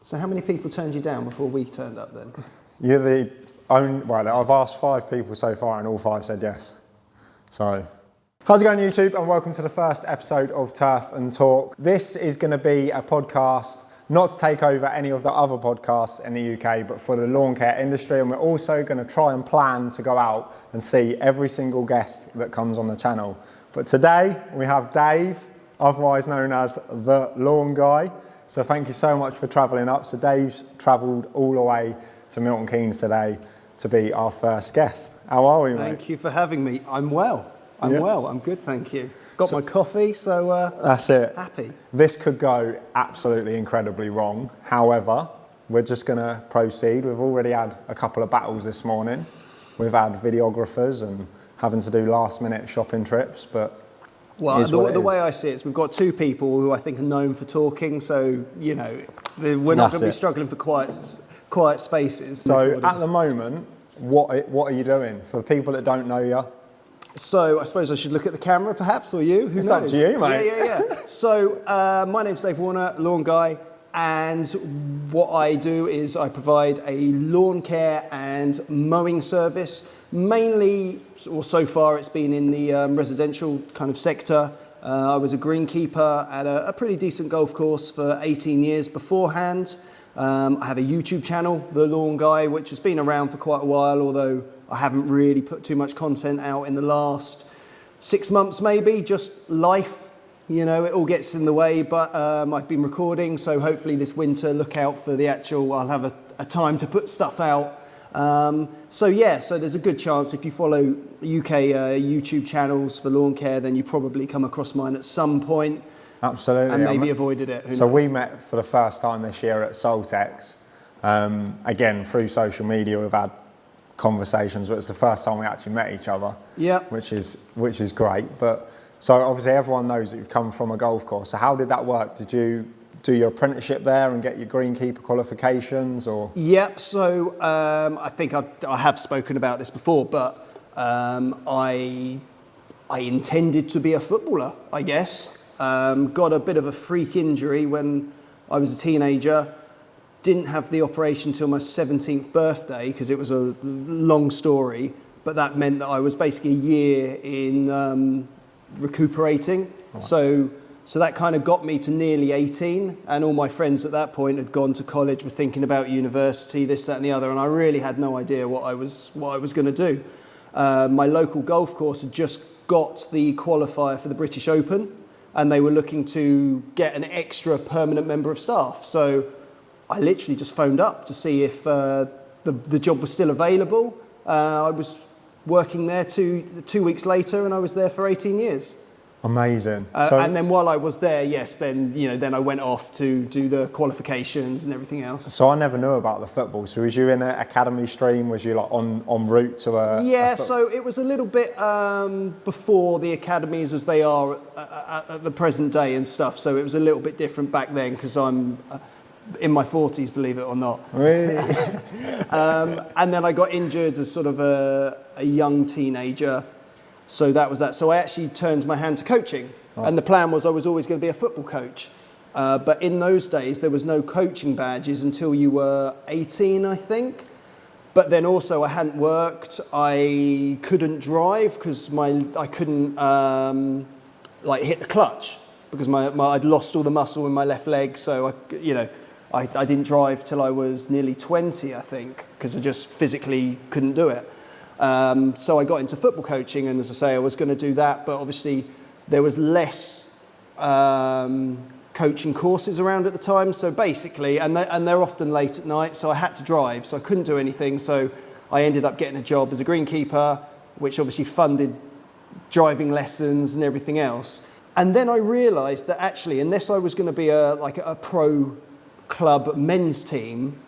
So how many people turned you down before we turned up then? You're the only, well, I've asked 5 people so far and all 5 said yes. So, how's it going YouTube, and welcome to the first episode of Turf and Talk. This is going to be a podcast not to take over any of the other podcasts in the UK, but for the lawn care industry, and we're also going to try and plan to go out and see every single guest that comes on the channel. But today we have Dave, otherwise known as the Lawn Guy. So thank you so much for travelling up. So Dave's travelled all the way to Milton Keynes today to be our first guest. How are we, mate? Thank you for having me. I'm well. I'm good, thank you. Got my coffee, so that's it. Happy. This could go absolutely incredibly wrong. However, we're just going to proceed. We've already had a couple of battles this morning. We've had videographers and having to do last-minute shopping trips, but well, the way I see it is we've got 2 people who I think are known for talking, so, you know, we're not going to be struggling for quiet spaces. So at the moment, what are you doing? For people that don't know you. So I suppose I should look at the camera perhaps, or you? Who knows? It's up to you, mate. Yeah. So my name's Dave Warner, Lawn Guy, and what I do is I provide a lawn care and mowing service. Mainly, or so far, it's been in the residential kind of sector. I was a greenkeeper at a pretty decent golf course for 18 years beforehand. I have a YouTube channel, The Lawn Guy, which has been around for quite a while, although I haven't really put too much content out in the last 6 months maybe, just life, you know, it all gets in the way, but I've been recording, so hopefully this winter look out for the actual, I'll have a time to put stuff out. So there's a good chance if you follow UK YouTube channels for lawn care, then you probably come across mine at some point. Absolutely. And maybe avoided it. So we met for the first time this year at Soltex. Again, through social media, we've had conversations, but it's the first time we actually met each other. Yeah. Which is great. But so obviously everyone knows that you've come from a golf course. So how did that work? Did you do your apprenticeship there and get your greenkeeper qualifications, or? Yep. So I think I have spoken about this before, but I intended to be a footballer, I guess. Got a bit of a freak injury when I was a teenager. Didn't have the operation till my 17th birthday because it was a long story, but that meant that I was basically a year in recuperating. Right. So that kind of got me to nearly 18, and all my friends at that point had gone to college, were thinking about university, this, that and the other, and I really had no idea what I was going to do. My local golf course had just got the qualifier for the British Open, and they were looking to get an extra permanent member of staff. So I literally just phoned up to see if the job was still available. I was working there two weeks later, and I was there for 18 years. Amazing. And then while I was there, then I went off to do the qualifications and everything else. So I never knew about the football. So was you in an academy stream? Was you like en route to a? Yeah, so it was a little bit before the academies as they are at the present day and stuff. So it was a little bit different back then because I'm in my 40s, believe it or not. Really? And then I got injured as sort of a young teenager. So that was that. So I actually turned my hand to coaching. Right. And the plan was I was always going to be a football coach. But in those days, there was no coaching badges until you were 18, I think. But then also I hadn't worked. I couldn't drive because I couldn't hit the clutch because I'd lost all the muscle in my left leg. So I didn't drive till I was nearly 20, I think, because I just physically couldn't do it. So I got into football coaching, and as I say, I was going to do that, but obviously there was less coaching courses around at the time. So basically, and they're often late at night, so I had to drive, so I couldn't do anything. So I ended up getting a job as a greenkeeper, which obviously funded driving lessons and everything else. And then I realised that actually, unless I was going to be a pro club men's team,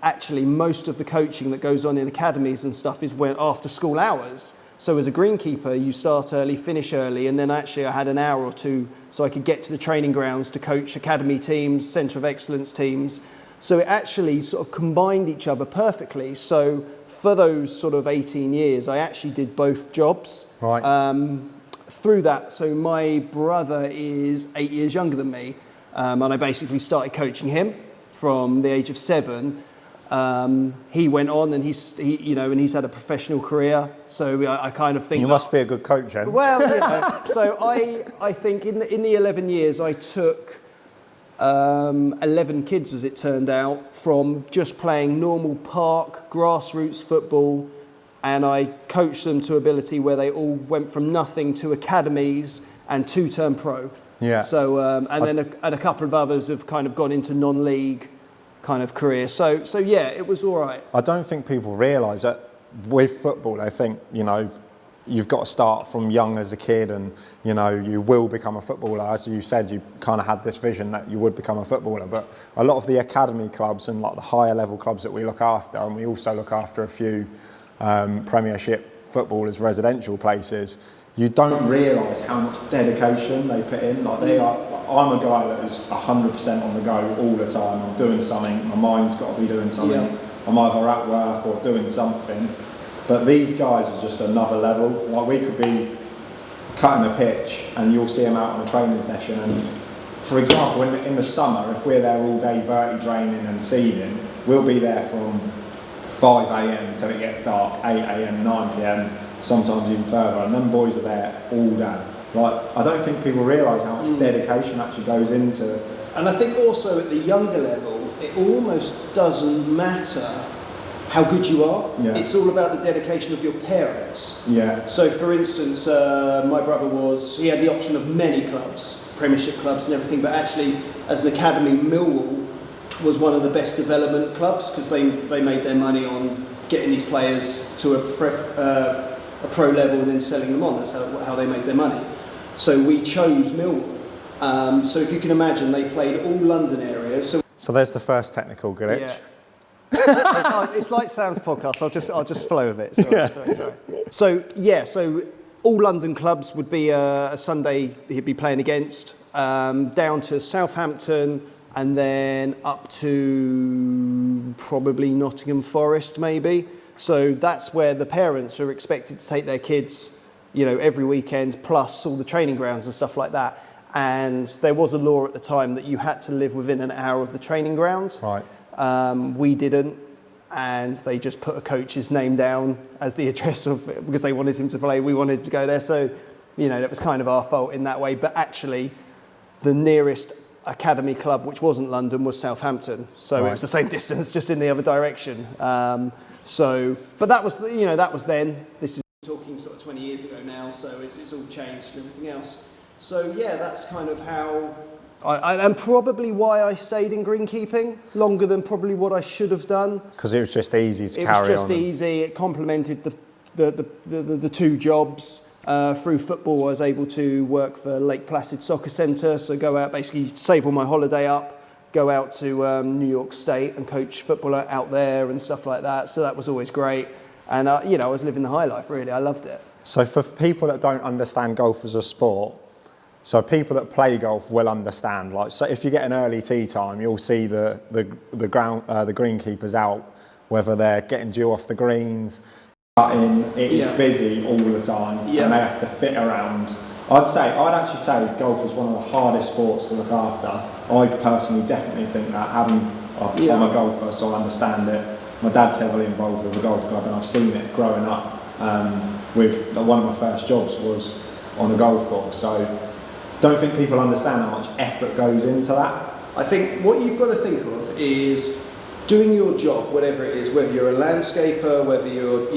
actually most of the coaching that goes on in academies and stuff is when after school hours. So as a greenkeeper, you start early, finish early, and then actually I had an hour or two so I could get to the training grounds to coach academy teams, centre of excellence teams. So it actually sort of combined each other perfectly. So for those sort of 18 years, I actually did both jobs. Right. Through that, so my brother is 8 years younger than me, and I basically started coaching him. from the age of 7. He went on and he's had a professional career. So I kind of think you must be a good coach, then. Well, so I think in the 11 years I took 11 kids, as it turned out, from just playing normal park grassroots football, and I coached them to ability where they all went from nothing to academies and 2-term pro. Yeah. So then a couple of others have kind of gone into non-league kind of career. So yeah, it was all right. I don't think people realise that with football, they think, you've got to start from young as a kid and, you will become a footballer. As you said, you kind of had this vision that you would become a footballer. But a lot of the academy clubs and like the higher level clubs that we look after, and we also look after a few Premiership footballers, residential places, you don't realise how much dedication they put in. Like I'm a guy that is 100% on the go all the time. I'm doing something, my mind's got to be doing something. Yeah. I'm either at work or doing something. But these guys are just another level. Like we could be cutting a pitch and you'll see them out on a training session. And for example, in the summer, if we're there all day verti draining and seeding, we'll be there from 5 a.m. till it gets dark, 8 a.m, 9 p.m, sometimes even further. And them boys are there all day. Like, I don't think people realise how much dedication actually goes into. And I think also at the younger level, it almost doesn't matter how good you are. Yeah. It's all about the dedication of your parents. Yeah. So for instance, my brother he had the option of many clubs, Premiership clubs and everything, but actually as an academy, Millwall was one of the best development clubs because they made their money on getting these players to a pro level and then selling them on. That's how they made their money. So we chose Millwall. So if you can imagine, they played all London areas. So there's the first technical glitch. Yeah. It's like Sam's podcast. I'll just flow with it. Sorry. So all London clubs would be a Sunday he'd be playing against, down to Southampton and then up to probably Nottingham Forest maybe. So that's where the parents are expected to take their kids, every weekend, plus all the training grounds and stuff like that. And there was a law at the time that you had to live within an hour of the training ground. Right. We didn't, and they just put a coach's name down as the address because they wanted him to play. We wanted to go there, so that was kind of our fault in that way. But actually, the nearest academy club, which wasn't London, was Southampton. So It was the same distance, just in the other direction. But that was then. This is talking sort of 20 years ago now, so it's all changed and everything else. So yeah, that's kind of how. And probably why I stayed in greenkeeping longer than probably what I should have done. Because it was just easy to carry on. It was just easy. It complemented the two jobs. Through football, I was able to work for Lake Placid Soccer Centre, so go out, basically save all my holiday up, go out to New York State and coach footballer out there and stuff like that. So that was always great. And I was living the high life, really. I loved it. So for people that don't understand golf as a sport, so people that play golf will understand. Like, so if you get an early tee time, you'll see the greenkeepers out, whether they're getting due off the greens, putting. It is busy all the time, and they have to fit around. I'd actually say golf is one of the hardest sports to look after. I personally definitely think that. I'm a golfer, so I understand it. My dad's heavily involved with a golf club, and I've seen it growing up. With one of my first jobs was on a golf course, so. Don't think people understand how much effort goes into that. I think what you've got to think of is doing your job, whatever it is, whether you're a landscaper, whether you're,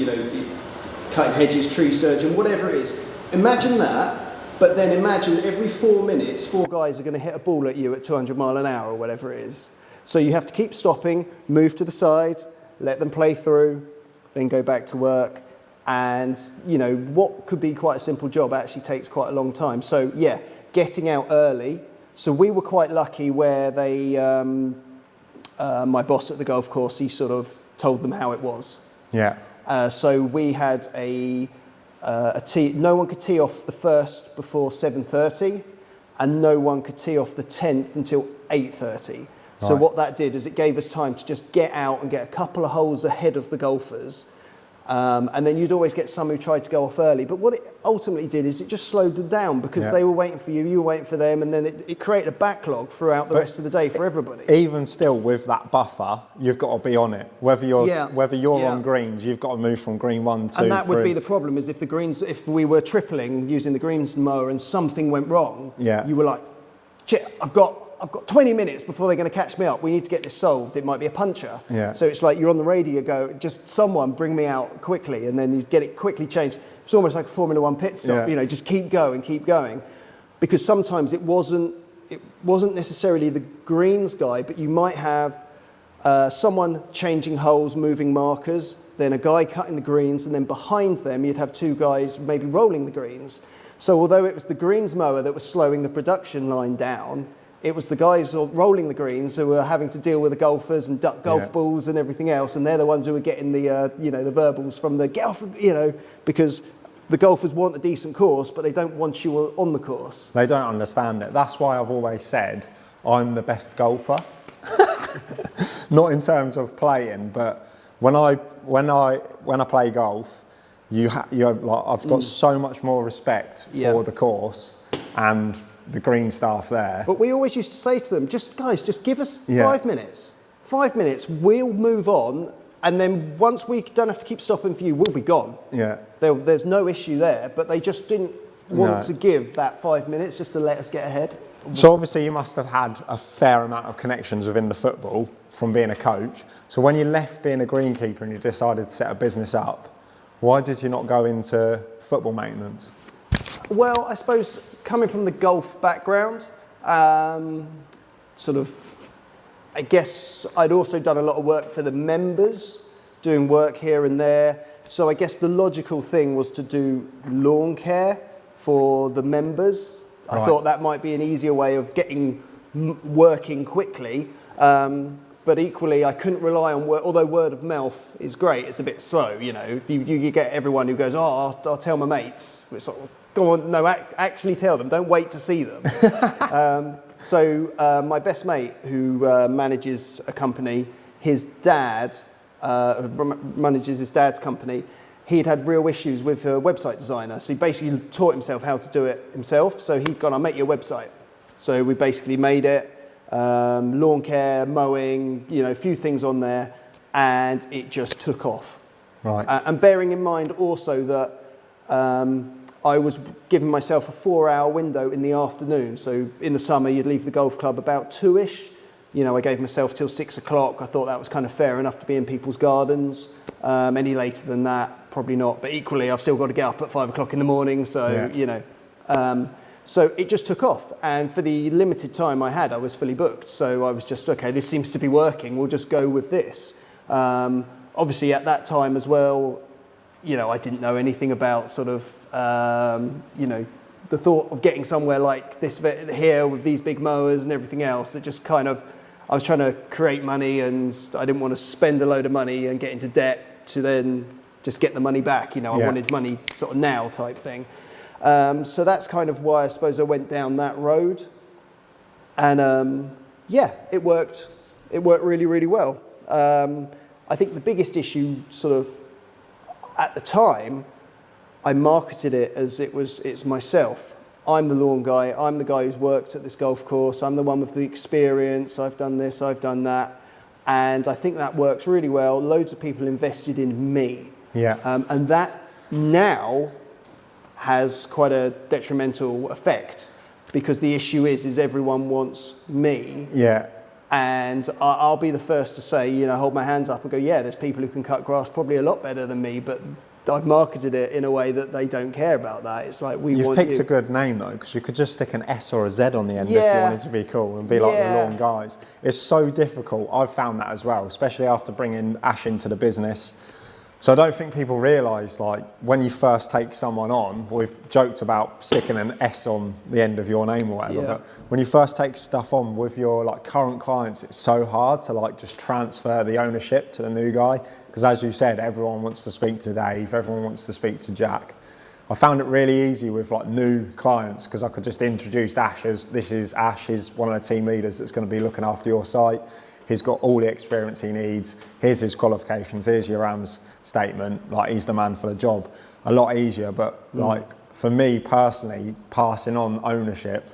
cutting hedges, tree surgeon, whatever it is. Imagine that, but then imagine every 4 minutes, 4 guys are going to hit a ball at you at 200 mile an hour or whatever it is. So you have to keep stopping, move to the side, let them play through, then go back to work. And, what could be quite a simple job actually takes quite a long time. So, yeah. Getting out early. So we were quite lucky where my boss at the golf course, he sort of told them how it was. Yeah. So we had a tee. No one could tee off the first before 7:30, and no one could tee off the 10th until 8:30. So what that did is it gave us time to just get out and get a couple of holes ahead of the golfers. And then you'd always get some who tried to go off early. But what it ultimately did is it just slowed them down because they were waiting for you, you were waiting for them, and then it created a backlog throughout the rest of the day for everybody. Even still, with that buffer, you've got to be on it. Whether you're on greens, you've got to move from green 1, 2, and that would 3. be the problem, is if we were tripling using the greens mower and something went wrong, you were like, shit, I've got 20 minutes before they're going to catch me up. We need to get this solved. It might be a puncture. So it's like you're on the radio, go, just someone bring me out quickly, and then you get it quickly changed. It's almost like a Formula One pit stop, just keep going. Because sometimes it wasn't necessarily the greens guy, but you might have someone changing holes, moving markers, then a guy cutting the greens, and then behind them you'd have 2 guys maybe rolling the greens. So although it was the greens mower that was slowing the production line down, it was the guys rolling the greens who were having to deal with the golfers and duck golf balls and everything else, and they're the ones who were getting the the verbals from the get off, because the golfers want a decent course, but they don't want you on the course. They don't understand it. That's why I've always said I'm the best golfer. Not in terms of playing, but when I play golf, I've got so much more respect for the course and the green staff there. But we always used to say to them, just give us 5 minutes. 5 minutes, we'll move on, and then once we don't have to keep stopping for you, we'll be gone. There's no issue there, but they just didn't want to give that 5 minutes just to let us get ahead. So obviously you must have had a fair amount of connections within the football from being a coach. So when you left being a greenkeeper and you decided to set a business up, why did you not go into football maintenance? Well, I suppose coming from the golf background, I guess I'd also done a lot of work for the members, doing work here and there. So I guess the logical thing was to do lawn care for the members. I thought that might be an easier way of getting working quickly. But equally, I couldn't rely on although word of mouth is great, it's a bit slow, You get everyone who goes, I'll tell my mates. It's like, go on, no, actually tell them. Don't wait to see them. So my best mate, who manages a company, his dad manages his dad's company. He'd had real issues with a website designer. So he basically taught himself how to do it himself. So he'd gone, I'll make you a website. So we basically made it, lawn care, mowing, a few things on there, and it just took off. And bearing in mind also that I was giving myself a 4-hour window in the afternoon. So in the summer, you'd leave the golf club about 2-ish. I gave myself till 6 o'clock. I thought that was kind of fair enough to be in people's gardens. Any later than that, probably not. But equally, I've still got to get up at 5 o'clock in the morning. So, so it just took off. And for the limited time I had, I was fully booked. So I was just, okay, this seems to be working. We'll just go with this. Obviously, at that time as well, I didn't know anything about sort of, the thought of getting somewhere like this here with these big mowers and everything else. That just kind of, I was trying to create money, and I didn't want to spend a load of money and get into debt to then just get the money back. I wanted money sort of now type thing. So that's kind of why I suppose I went down that road. And it worked. It worked really, really well. I think the biggest issue sort of at the time, I marketed it as it's myself. I'm the lawn guy. I'm the guy who's worked at this golf course. I'm the one with the experience. I've done this, I've done that. And I think that works really well. Loads of people invested in me. And that now has quite a detrimental effect, because the issue is everyone wants me. And I'll be the first to say, hold my hands up and go, there's people who can cut grass probably a lot better than me, but I've marketed it in a way that they don't care about that. It's like, You've picked a good name though, because you could just stick an S or a Z on the end if you wanted to be cool and be like the lawn guys. It's so difficult. I've found that as well, especially after bringing Ash into the business. So I don't think people realise, like, when you first take someone on, we've joked about sticking an S on the end of your name or whatever, but when you first take stuff on with your current clients, it's so hard to just transfer the ownership to the new guy, because as you said, everyone wants to speak to Dave, everyone wants to speak to Jack. I found it really easy with new clients, because I could just introduce Ash as, this is Ash, he's one of the team leaders that's going to be looking after your site. he's got all the experience he needs, here's his qualifications, here's your RAMS statement, like he's the man for the job. A lot easier, but like for me personally, passing on ownership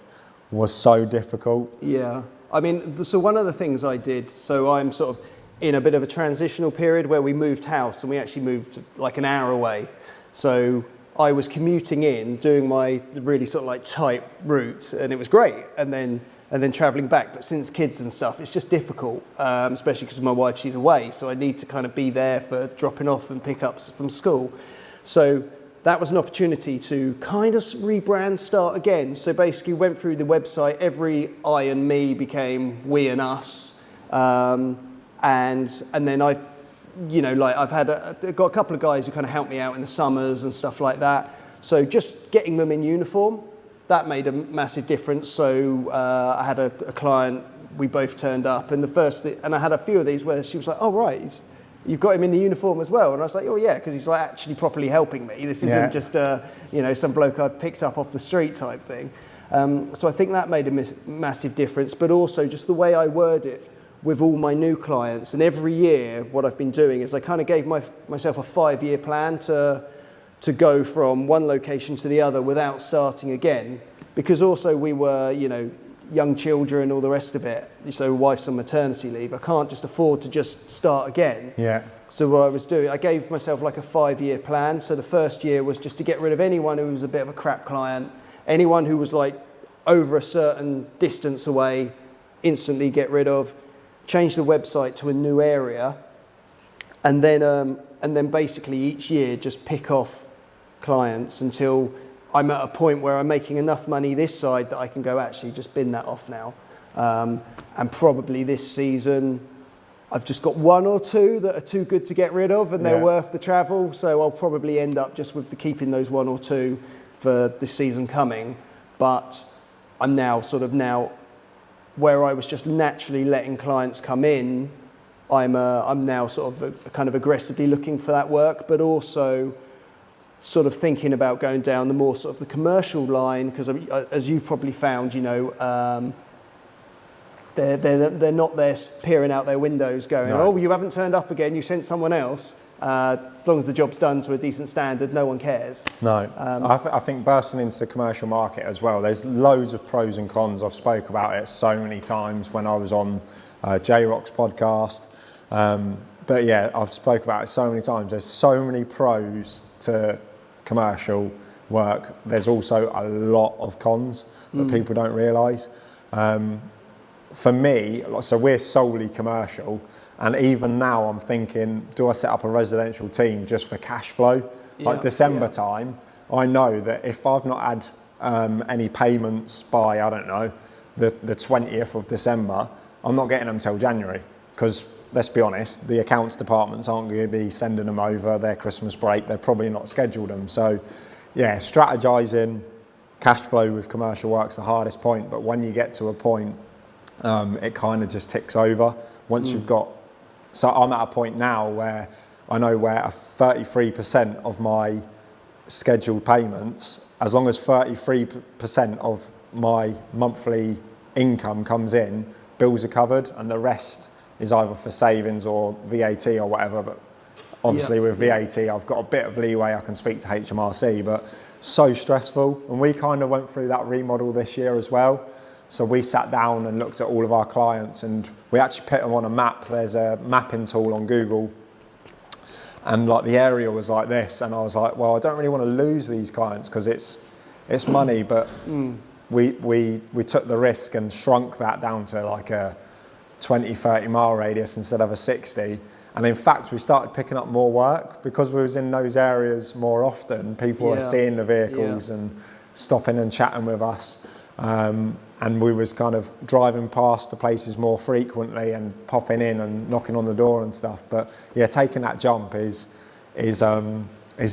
was so difficult. Yeah. I mean, so one of the things I did, so I'm sort of in a bit of a transitional period where we moved house and we actually moved like an hour away. So I was commuting in, doing my really sort of like tight route, and it was great. And then traveling back. But since kids and stuff, it's just difficult, especially because my wife, she's away. So I need to kind of be there for dropping off and pickups from school. So that was an opportunity to kind of rebrand, start again. So basically went through the website, every I and me became we and us. And then I've got a couple of guys who kind of help me out in the summers and stuff like that. So just getting them in uniform, that made a massive difference. So I had a client, we both turned up, and and I had a few of these where she was like, "Oh right, you've got him in the uniform as well." And I was like, "Oh yeah," because he's like actually properly helping me. This isn't just some bloke I've picked up off the street type thing. So I think that made a massive difference. But also just the way I word it with all my new clients, and every year what I've been doing is I kind of gave myself a 5-year plan to go from one location to the other without starting again, because also we were, young children, all the rest of it. So wife's on maternity leave. I can't just afford to just start again. Yeah. So what I was doing, I gave myself like a 5-year plan. So the first year was just to get rid of anyone who was a bit of a crap client, anyone who was like over a certain distance away, instantly get rid of, change the website to a new area, and then basically each year just pick off clients until I'm at a point where I'm making enough money this side that I can go, actually just bin that off now. And probably this season I've just got 1 or 2 that are too good to get rid of, and they're worth the travel. So I'll probably end up just with keeping those 1 or 2 for this season coming. But I'm now where I was just naturally letting clients come in, I'm now sort of kind of aggressively looking for that work, but also sort of thinking about going down the more sort of the commercial line, because as you've probably found, they're not there peering out their windows going, "Oh, you haven't turned up again, you sent someone else." As long as the job's done to a decent standard, no one cares. No, I think bursting into the commercial market as well, there's loads of pros and cons. I've spoke about it so many times when I was on J-Rock's podcast. But yeah, I've spoke about it so many times. There's so many pros to commercial work. There's also a lot of cons that people don't realise. For me, so we're solely commercial, and even now I'm thinking, do I set up a residential team just for cash flow? Like December time, I know that if I've not had any payments by, I don't know, the 20th of December, I'm not getting them till January, because let's be honest, the accounts departments aren't going to be sending them over their Christmas break. They're probably not scheduled them. So yeah, strategizing cash flow with commercial work's the hardest point, but when you get to a point, it kind of just ticks over. Once you've got, so I'm at a point now where I know where 33% of my scheduled payments, as long as 33% of my monthly income comes in, bills are covered, and the rest is either for savings or VAT or whatever. But obviously with VAT, I've got a bit of leeway. I can speak to HMRC, but so stressful. And we kind of went through that remodel this year as well. So we sat down and looked at all of our clients, and we actually put them on a map. There's a mapping tool on Google, and like the area was like this. And I was like, well, I don't really want to lose these clients because it's money, but we took the risk and shrunk that down to like a 20, 30 mile radius instead of a 60. And in fact, we started picking up more work because we was in those areas more often. People are seeing the vehicles and stopping and chatting with us. And we was kind of driving past the places more frequently and popping in and knocking on the door and stuff. But yeah, taking that jump is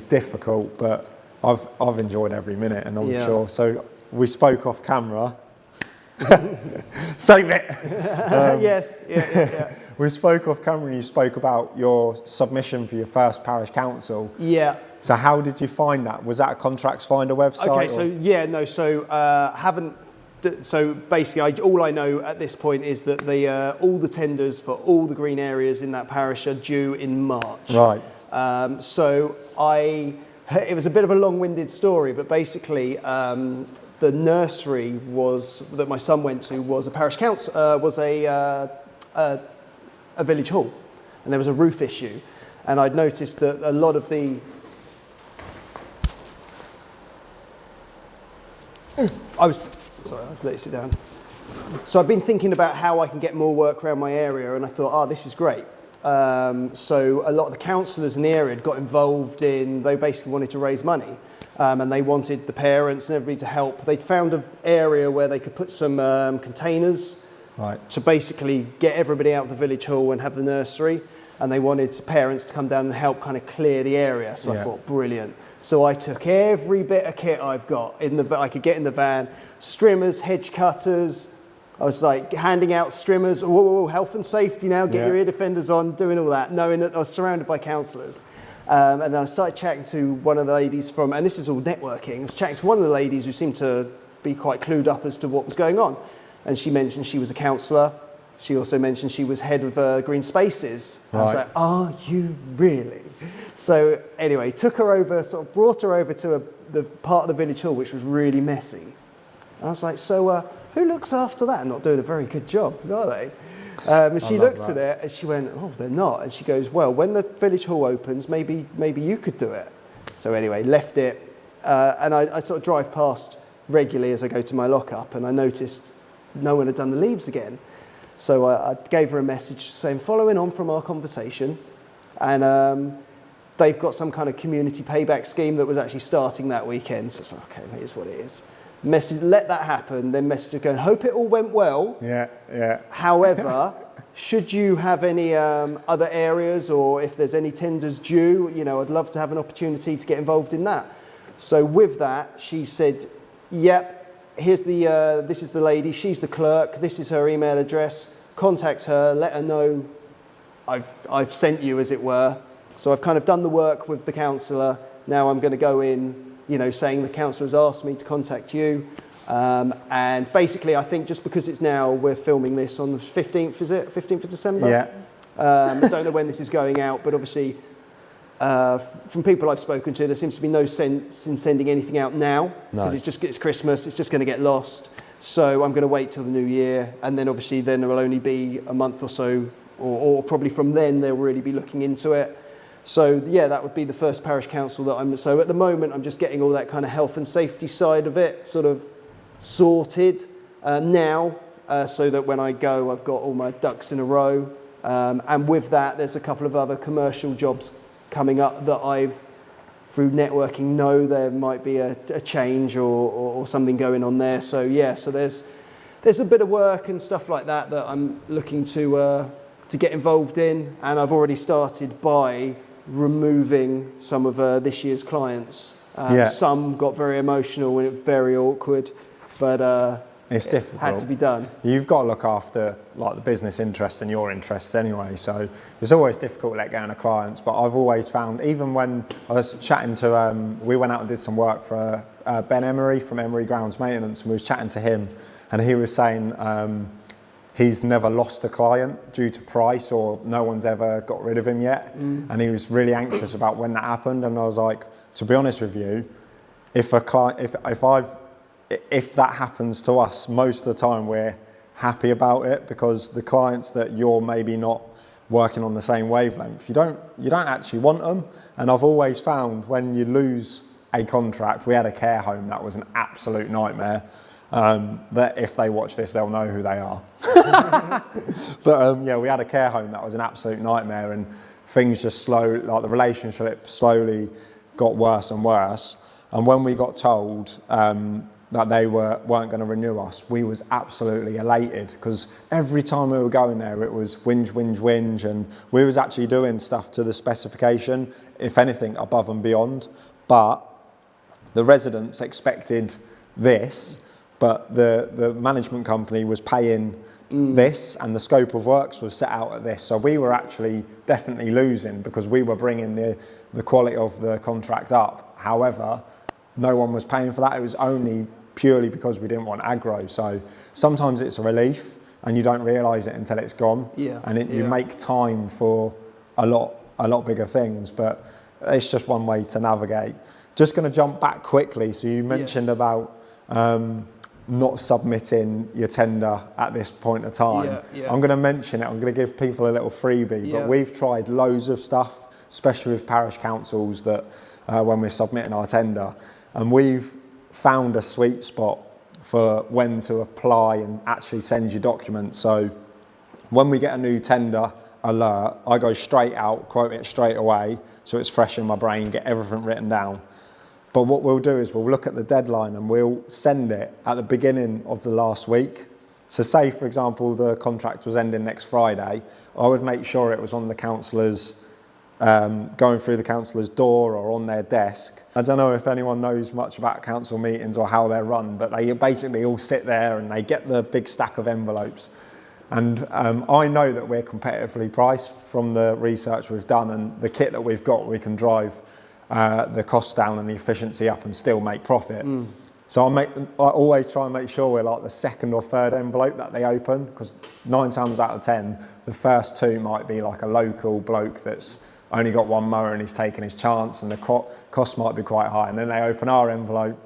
difficult, but I've enjoyed every minute, and I'm sure. So we spoke off camera. Save it. Yes. Yeah. We spoke off camera, and you spoke about your submission for your first parish council. Yeah. So how did you find that? Was that a Contracts Finder website? Okay, so So basically, all I know at this point is that all the tenders for all the green areas in that parish are due in March. Right. It was a bit of a long-winded story, but basically the nursery that my son went to was a parish council, was a village hall, and there was a roof issue, and I'd noticed that a lot of the Sorry, I've let you sit down. So I've been thinking about how I can get more work around my area, and I thought, this is great. So a lot of the councillors in the area had got involved they basically wanted to raise money, and they wanted the parents and everybody to help. They'd found an area where they could put some containers to basically get everybody out of the village hall and have the nursery, and they wanted parents to come down and help kind of clear the area. So I thought, brilliant. So I took every bit of kit I've got I could get in the van, strimmers, hedge cutters. I was like handing out strimmers, health and safety now, get your ear defenders on, doing all that, knowing that I was surrounded by councillors. And then I started chatting to one of the ladies and this is all networking, I was chatting to one of the ladies who seemed to be quite clued up as to what was going on. And she mentioned she was a councillor. She also mentioned she was head of Green Spaces. I was like, are you really? So anyway, brought her over to the part of the village hall, which was really messy. And I was like, so who looks after that? Not doing a very good job, are they? And she looked at it and she went, they're not. And she goes, well, when the village hall opens, maybe you could do it. So anyway, left it. And I sort of drive past regularly as I go to my lockup, and I noticed no one had done the leaves again. So I gave her a message saying, following on from our conversation, and they've got some kind of community payback scheme that was actually starting that weekend. So it's like, okay, it is what it is. Let that happen, then message her going, hope it all went well. Yeah. However, should you have any other areas, or if there's any tenders due, I'd love to have an opportunity to get involved in that. So with that, she said, yep, this is the lady, she's the clerk, this is her email address, contact her, let her know I've sent you, as it were. So I've kind of done the work with the councillor. Now I'm going to go in, saying the councillor has asked me to contact you. And basically, I think just because we're filming this on the 15th, is it? 15th of December? Yeah. I don't know when this is going out, but obviously, from people I've spoken to, there seems to be no sense in sending anything out now, because it's Christmas, it's just going to get lost. So I'm going to wait till the new year, and then obviously there will only be a month or so, or probably from then they'll really be looking into it. So that would be the first parish council that so at the moment I'm just getting all that kind of health and safety side of it sort of sorted now, so that when I go I've got all my ducks in a row. And with that, there's a couple of other commercial jobs coming up that through networking, know there might be a change or something going on there. So there's a bit of work and stuff like that I'm looking to get involved in, and I've already started by removing some of this year's clients. Some got very emotional and very awkward, but it's difficult. Had to be done. You've got to look after the business interests and your interests anyway, so it's always difficult to let go of clients. But I've always found, even when I was chatting to, we went out and did some work for Ben Emery from Emery Grounds Maintenance, and we was chatting to him, and he was saying he's never lost a client due to price, or no one's ever got rid of him yet. And he was really anxious about when that happened. And I was like, to be honest with you, if that happens to us, most of the time we're happy about it, because the clients that you're maybe not working on the same wavelength, you don't actually want them. And I've always found when you lose a contract, we had a care home that was an absolute nightmare. That if they watch this, they'll know who they are. But we had a care home that was an absolute nightmare, and things just the relationship slowly got worse and worse. And when we got told that they weren't going to renew us, we was absolutely elated, because every time we were going there, it was whinge, and we was actually doing stuff to the specification, if anything, above and beyond. But the residents expected this. But the management company was paying this, and the scope of works was set out at this. So we were actually definitely losing, because we were bringing the quality of the contract up. However, no one was paying for that. It was only purely because we didn't want aggro. So sometimes it's a relief and you don't realise it until it's gone. Yeah. And you make time for a lot bigger things, but it's just one way to navigate. Just going to jump back quickly. So you mentioned about not submitting your tender at this point of time. I'm going to mention it. I'm going to give people a little freebie, but we've tried loads of stuff, especially with parish councils, that when we're submitting our tender, and we've found a sweet spot for when to apply and actually send your documents. So when we get a new tender alert, I go straight out, quote it straight away, so it's fresh in my brain, get everything written down. But what we'll do is we'll look at the deadline and we'll send it at the beginning of the last week. So say, for example, the contract was ending next Friday, I would make sure it was on the councillor's, going through the councillor's door or on their desk. I don't know if anyone knows much about council meetings or how they're run, but they basically all sit there and they get the big stack of envelopes. And I know that we're competitively priced from the research we've done, and the kit that we've got, we can drive the costs down and the efficiency up and still make profit. So I always try and make sure we're like the second or third envelope that they open, because 9 times out of 10, the first 2 might be like a local bloke that's only got one mower and he's taking his chance, and the cost might be quite high. And then they open our envelope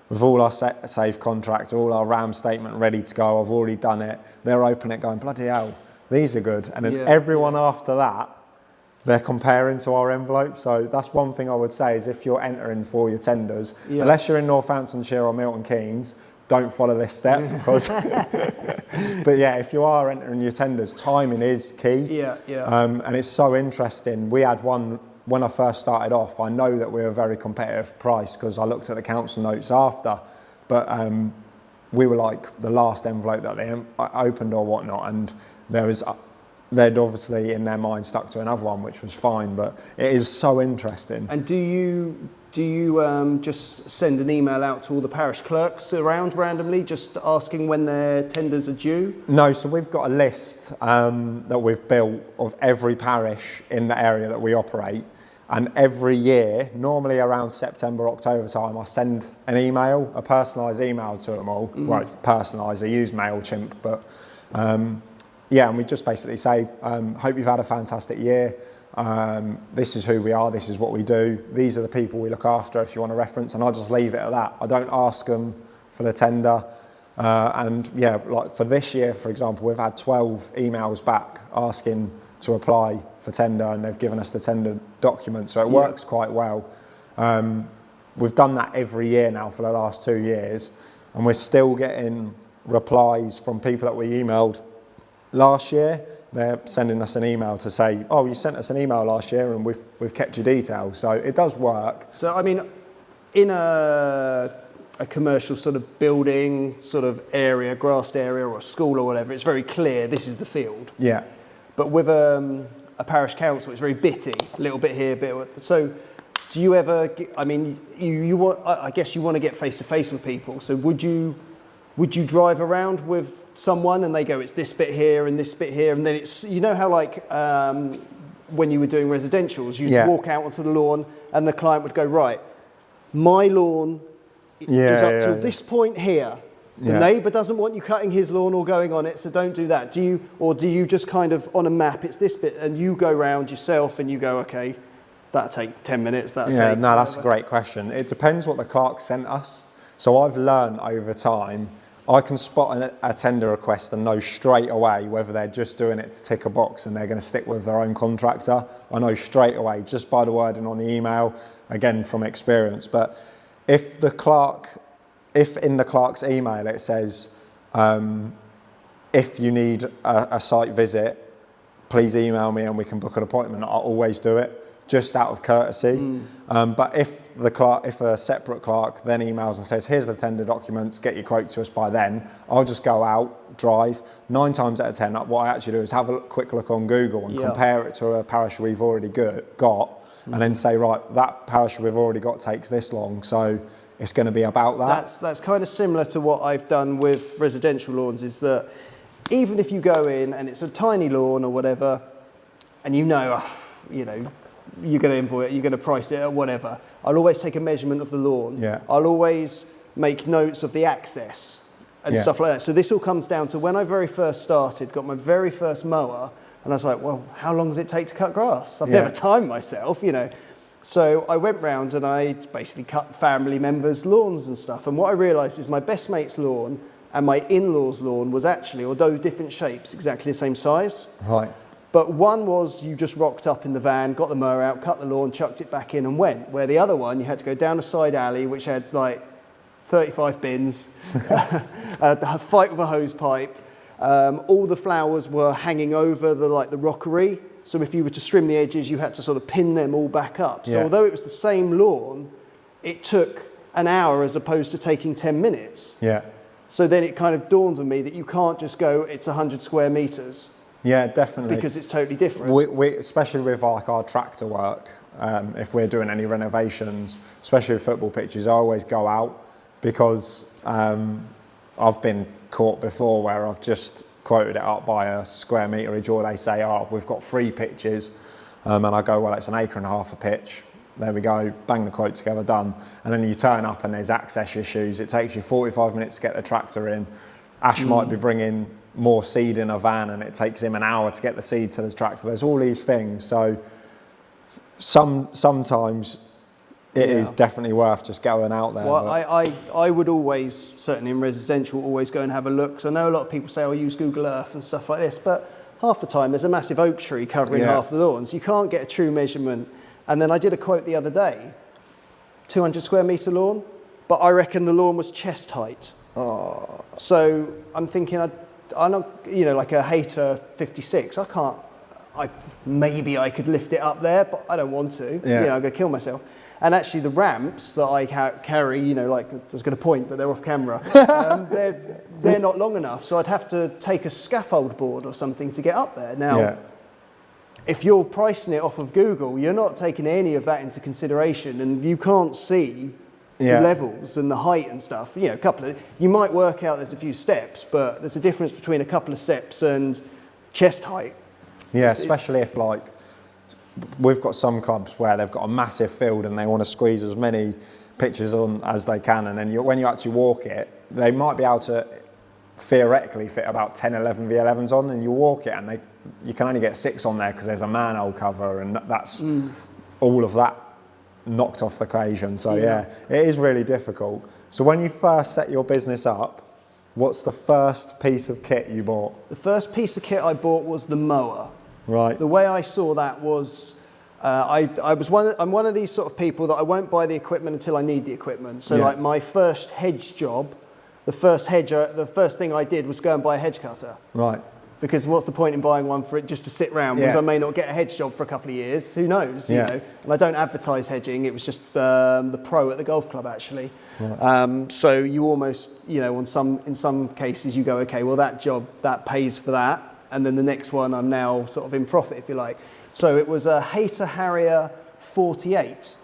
with all our safe contracts, all our RAM statement ready to go. I've already done it. They're opening it going, bloody hell, these are good. And then everyone after that, they're comparing to our envelope. So that's one thing I would say, is if you're entering for your tenders, unless you're in Northamptonshire or Milton Keynes, don't follow this step. Because but yeah, if you are entering your tenders, timing is key. And it's so interesting. We had one when I first started off. I know that we were a very competitive price because I looked at the council notes after, but we were like the last envelope that they opened or whatnot, and they'd obviously in their mind stuck to another one, which was fine. But it is so interesting. And do you just send an email out to all the parish clerks around randomly, just asking when their tenders are due? No, so we've got a list that we've built of every parish in the area that we operate. And every year, normally around September, October time, I send an email, a personalised email to them all. Well, it's personalised, I use MailChimp, but yeah, and we just basically say, hope you've had a fantastic year. This is who we are, this is what we do, these are the people we look after if you want a reference, and I just leave it at that. I don't ask them for the tender. And yeah, like for this year, for example, we've had 12 emails back asking to apply for tender, and they've given us the tender document, so it works quite well. We've done that every year now for the last 2 years, and we're still getting replies from people that we emailed last year. They're sending us an email to say, oh, you sent us an email last year and we've kept your details. So it does work. So I mean, in a commercial sort of building sort of area, grassed area or a school or whatever, it's very clear this is the field. Yeah. But with a parish council, it's very bitty, a little bit here, a bit. So do you ever, I mean, you want, I guess you want to get face to face with people. So would you drive around with someone and they go, it's this bit here and this bit here, and then it's, you know how like when you were doing residentials, you'd walk out onto the lawn and the client would go, right, my lawn is up to this point here. The neighbour doesn't want you cutting his lawn or going on it, so don't do that. Do you just kind of on a map, it's this bit, and you go round yourself and you go, okay, that'll take 10 minutes, that'll take... No, that's a great question. It depends what the clerk sent us. So I've learned over time, I can spot a tender request and know straight away whether they're just doing it to tick a box and they're going to stick with their own contractor. I know straight away just by the wording on the email, again from experience. But if in the clerk's email it says, if you need a site visit, please email me and we can book an appointment, I'll always do it, just out of courtesy. But if a separate clerk then emails and says, here's the tender documents, get your quote to us by then, I'll just go out, drive. 9 times out of 10, what I actually do is have a quick look on Google and compare it to a parish we've already got, and then say, right, that parish we've already got takes this long, so it's going to be about that. That's kind of similar to what I've done with residential lawns, is that even if you go in and it's a tiny lawn or whatever, and you're going to invoice it, you're going to price it or whatever, I'll always take a measurement of the lawn. I'll always make notes of the access and Yeah. stuff like that. So this all comes down to when I very first started, got my very first mower, and I was like, well, how long does it take to cut grass? I've Yeah. never timed myself, you know. So I went round and I basically cut family members' lawns and stuff. And what I realised is my best mate's lawn and my in-laws' lawn was actually, although different shapes, exactly the same size. Right. But one was you just rocked up in the van, got the mower out, cut the lawn, chucked it back in and went. Where the other one, you had to go down a side alley, which had like 35 bins, a fight with a hose pipe. All the flowers were hanging over the rockery. So if you were to trim the edges, you had to sort of pin them all back up. So Yeah. although it was the same lawn, it took an hour as opposed to taking 10 minutes. Yeah. So then it kind of dawned on me that you can't just go, it's 100 square meters, Yeah, definitely. because it's totally different. We especially with like our tractor work, if we're doing any renovations, especially with football pitches, I always go out because I've been caught before where I've just quoted it up by a square meterage, or they say, oh, we've got 3 pitches, and I go, well, it's an acre and a half a pitch. There we go, bang the quote together, done. And then you turn up and there's access issues. It takes you 45 minutes to get the tractor in. Ash might be bringing more seed in a van and it takes him an hour to get the seed to the tractor. There's all these things. So sometimes it is definitely worth just going out there. Well, I would always, certainly in residential, always go and have a look. So I know a lot of people say, oh, use Google Earth and stuff like this, but half the time there's a massive oak tree covering half the lawn, so you can't get a true measurement. And then I did a quote the other day, 200 square metre lawn, but I reckon the lawn was chest height. Oh. So I'm thinking, I'm not, you know, like a Hater 56, maybe I could lift it up there, but I don't want to. Yeah. You know, I'm going to kill myself. And actually the ramps that I carry, you know, like I was going to point, but they're off camera, they're not long enough. So I'd have to take a scaffold board or something to get up there. Now, if you're pricing it off of Google, you're not taking any of that into consideration, and you can't see the levels and the height and stuff. You know, you might work out there's a few steps, but there's a difference between a couple of steps and chest height. Yeah, especially if like, we've got some clubs where they've got a massive field and they want to squeeze as many pitches on as they can, and then when you actually walk it, they might be able to theoretically fit about 10, 11 V11s on, and you walk it and you can only get 6 on there because there's a manhole cover, and that's all of that knocked off the equation. So yeah, it is really difficult. So when you first set your business up, what's the first piece of kit you bought? The first piece of kit I bought was the mower. Right. The way I saw that was, I'm one of these sort of people that I won't buy the equipment until I need the equipment. So like my first hedge job, the first thing I did was go and buy a hedge cutter. Right. Because what's the point in buying one for it just to sit around? Because I may not get a hedge job for a couple of years. Who knows? You know? And I don't advertise hedging. It was just the pro at the golf club, actually. Right. So you almost, you know, in some cases you go, okay, well that job that pays for that, and then the next one I'm now sort of in profit, if you like. So it was a Hater Harrier 48,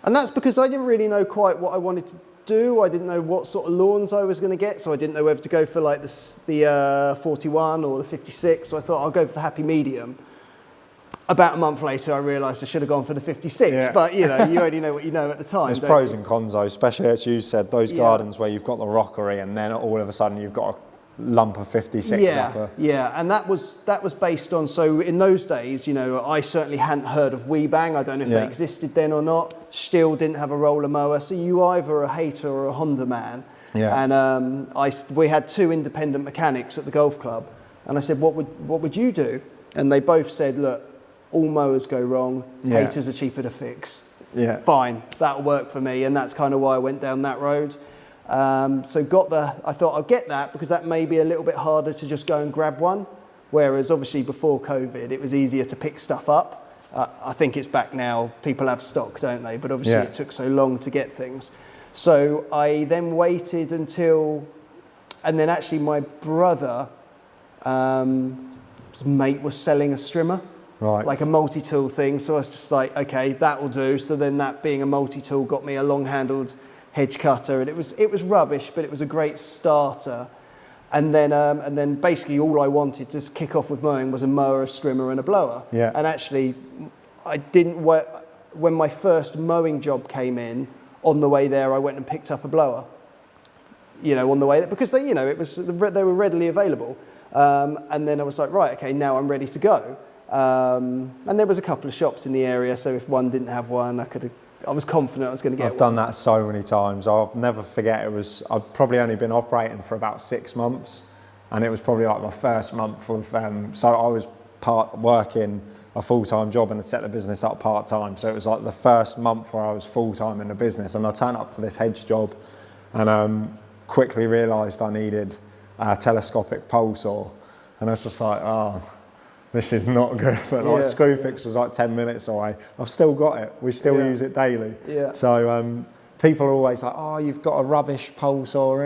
and that's because I didn't really know quite what I wanted to do. I didn't know what sort of lawns I was going to get, so I didn't know whether to go for like the 41 or the 56. So I thought I'll go for the happy medium. About a month later, I realised I should have gone for the 56. But you know, you only know what you know at the time. There's pros and cons though, especially as you said, those gardens where you've got the rockery and then all of a sudden you've got a lump of 56 upper. Yeah, and that was based on, so in those days, you know, I certainly hadn't heard of WeBang. I don't know if they existed then or not. Still didn't have a roller mower, so you either a Hater or a Honda man. Yeah. And we had 2 independent mechanics at the golf club, and I said, what would you do? And they both said, look, all mowers go wrong. Haters are cheaper to fix. Yeah. Fine, that'll work for me, and that's kind of why I went down that road. So I thought I'll get that because that may be a little bit harder to just go and grab one. Whereas obviously before COVID, it was easier to pick stuff up. I think it's back now. People have stock, don't they? But obviously it took so long to get things. So I then waited until, and then actually my brother, his mate was selling a strimmer. Right. Like a multi-tool thing. So I was just like, okay, that will do. So then that being a multi-tool got me a long-handled hedge cutter, and it was rubbish, but it was a great starter. And then basically all I wanted to kick off with mowing was a mower, a strimmer, and a blower. Yeah. And actually, I didn't when my first mowing job came in. On the way there, I went and picked up a blower. on the way, because they were readily available. And then I was like, right, okay, now I'm ready to go. And there was a couple of shops in the area, so if one didn't have one, I was confident I was going to get one. I've done that so many times. I'll never forget, I've probably only been operating for about 6 months, and it was probably like my first month of, so I was working a full-time job and had set the business up part-time. So it was like the first month where I was full-time in the business, and I turned up to this hedge job and quickly realised I needed a telescopic pole saw. And I was just like, oh, this is not good. But like Screwfix was like 10 minutes away. I've still got it. We still use it daily. Yeah. So people are always like, oh, you've got a rubbish pole saw.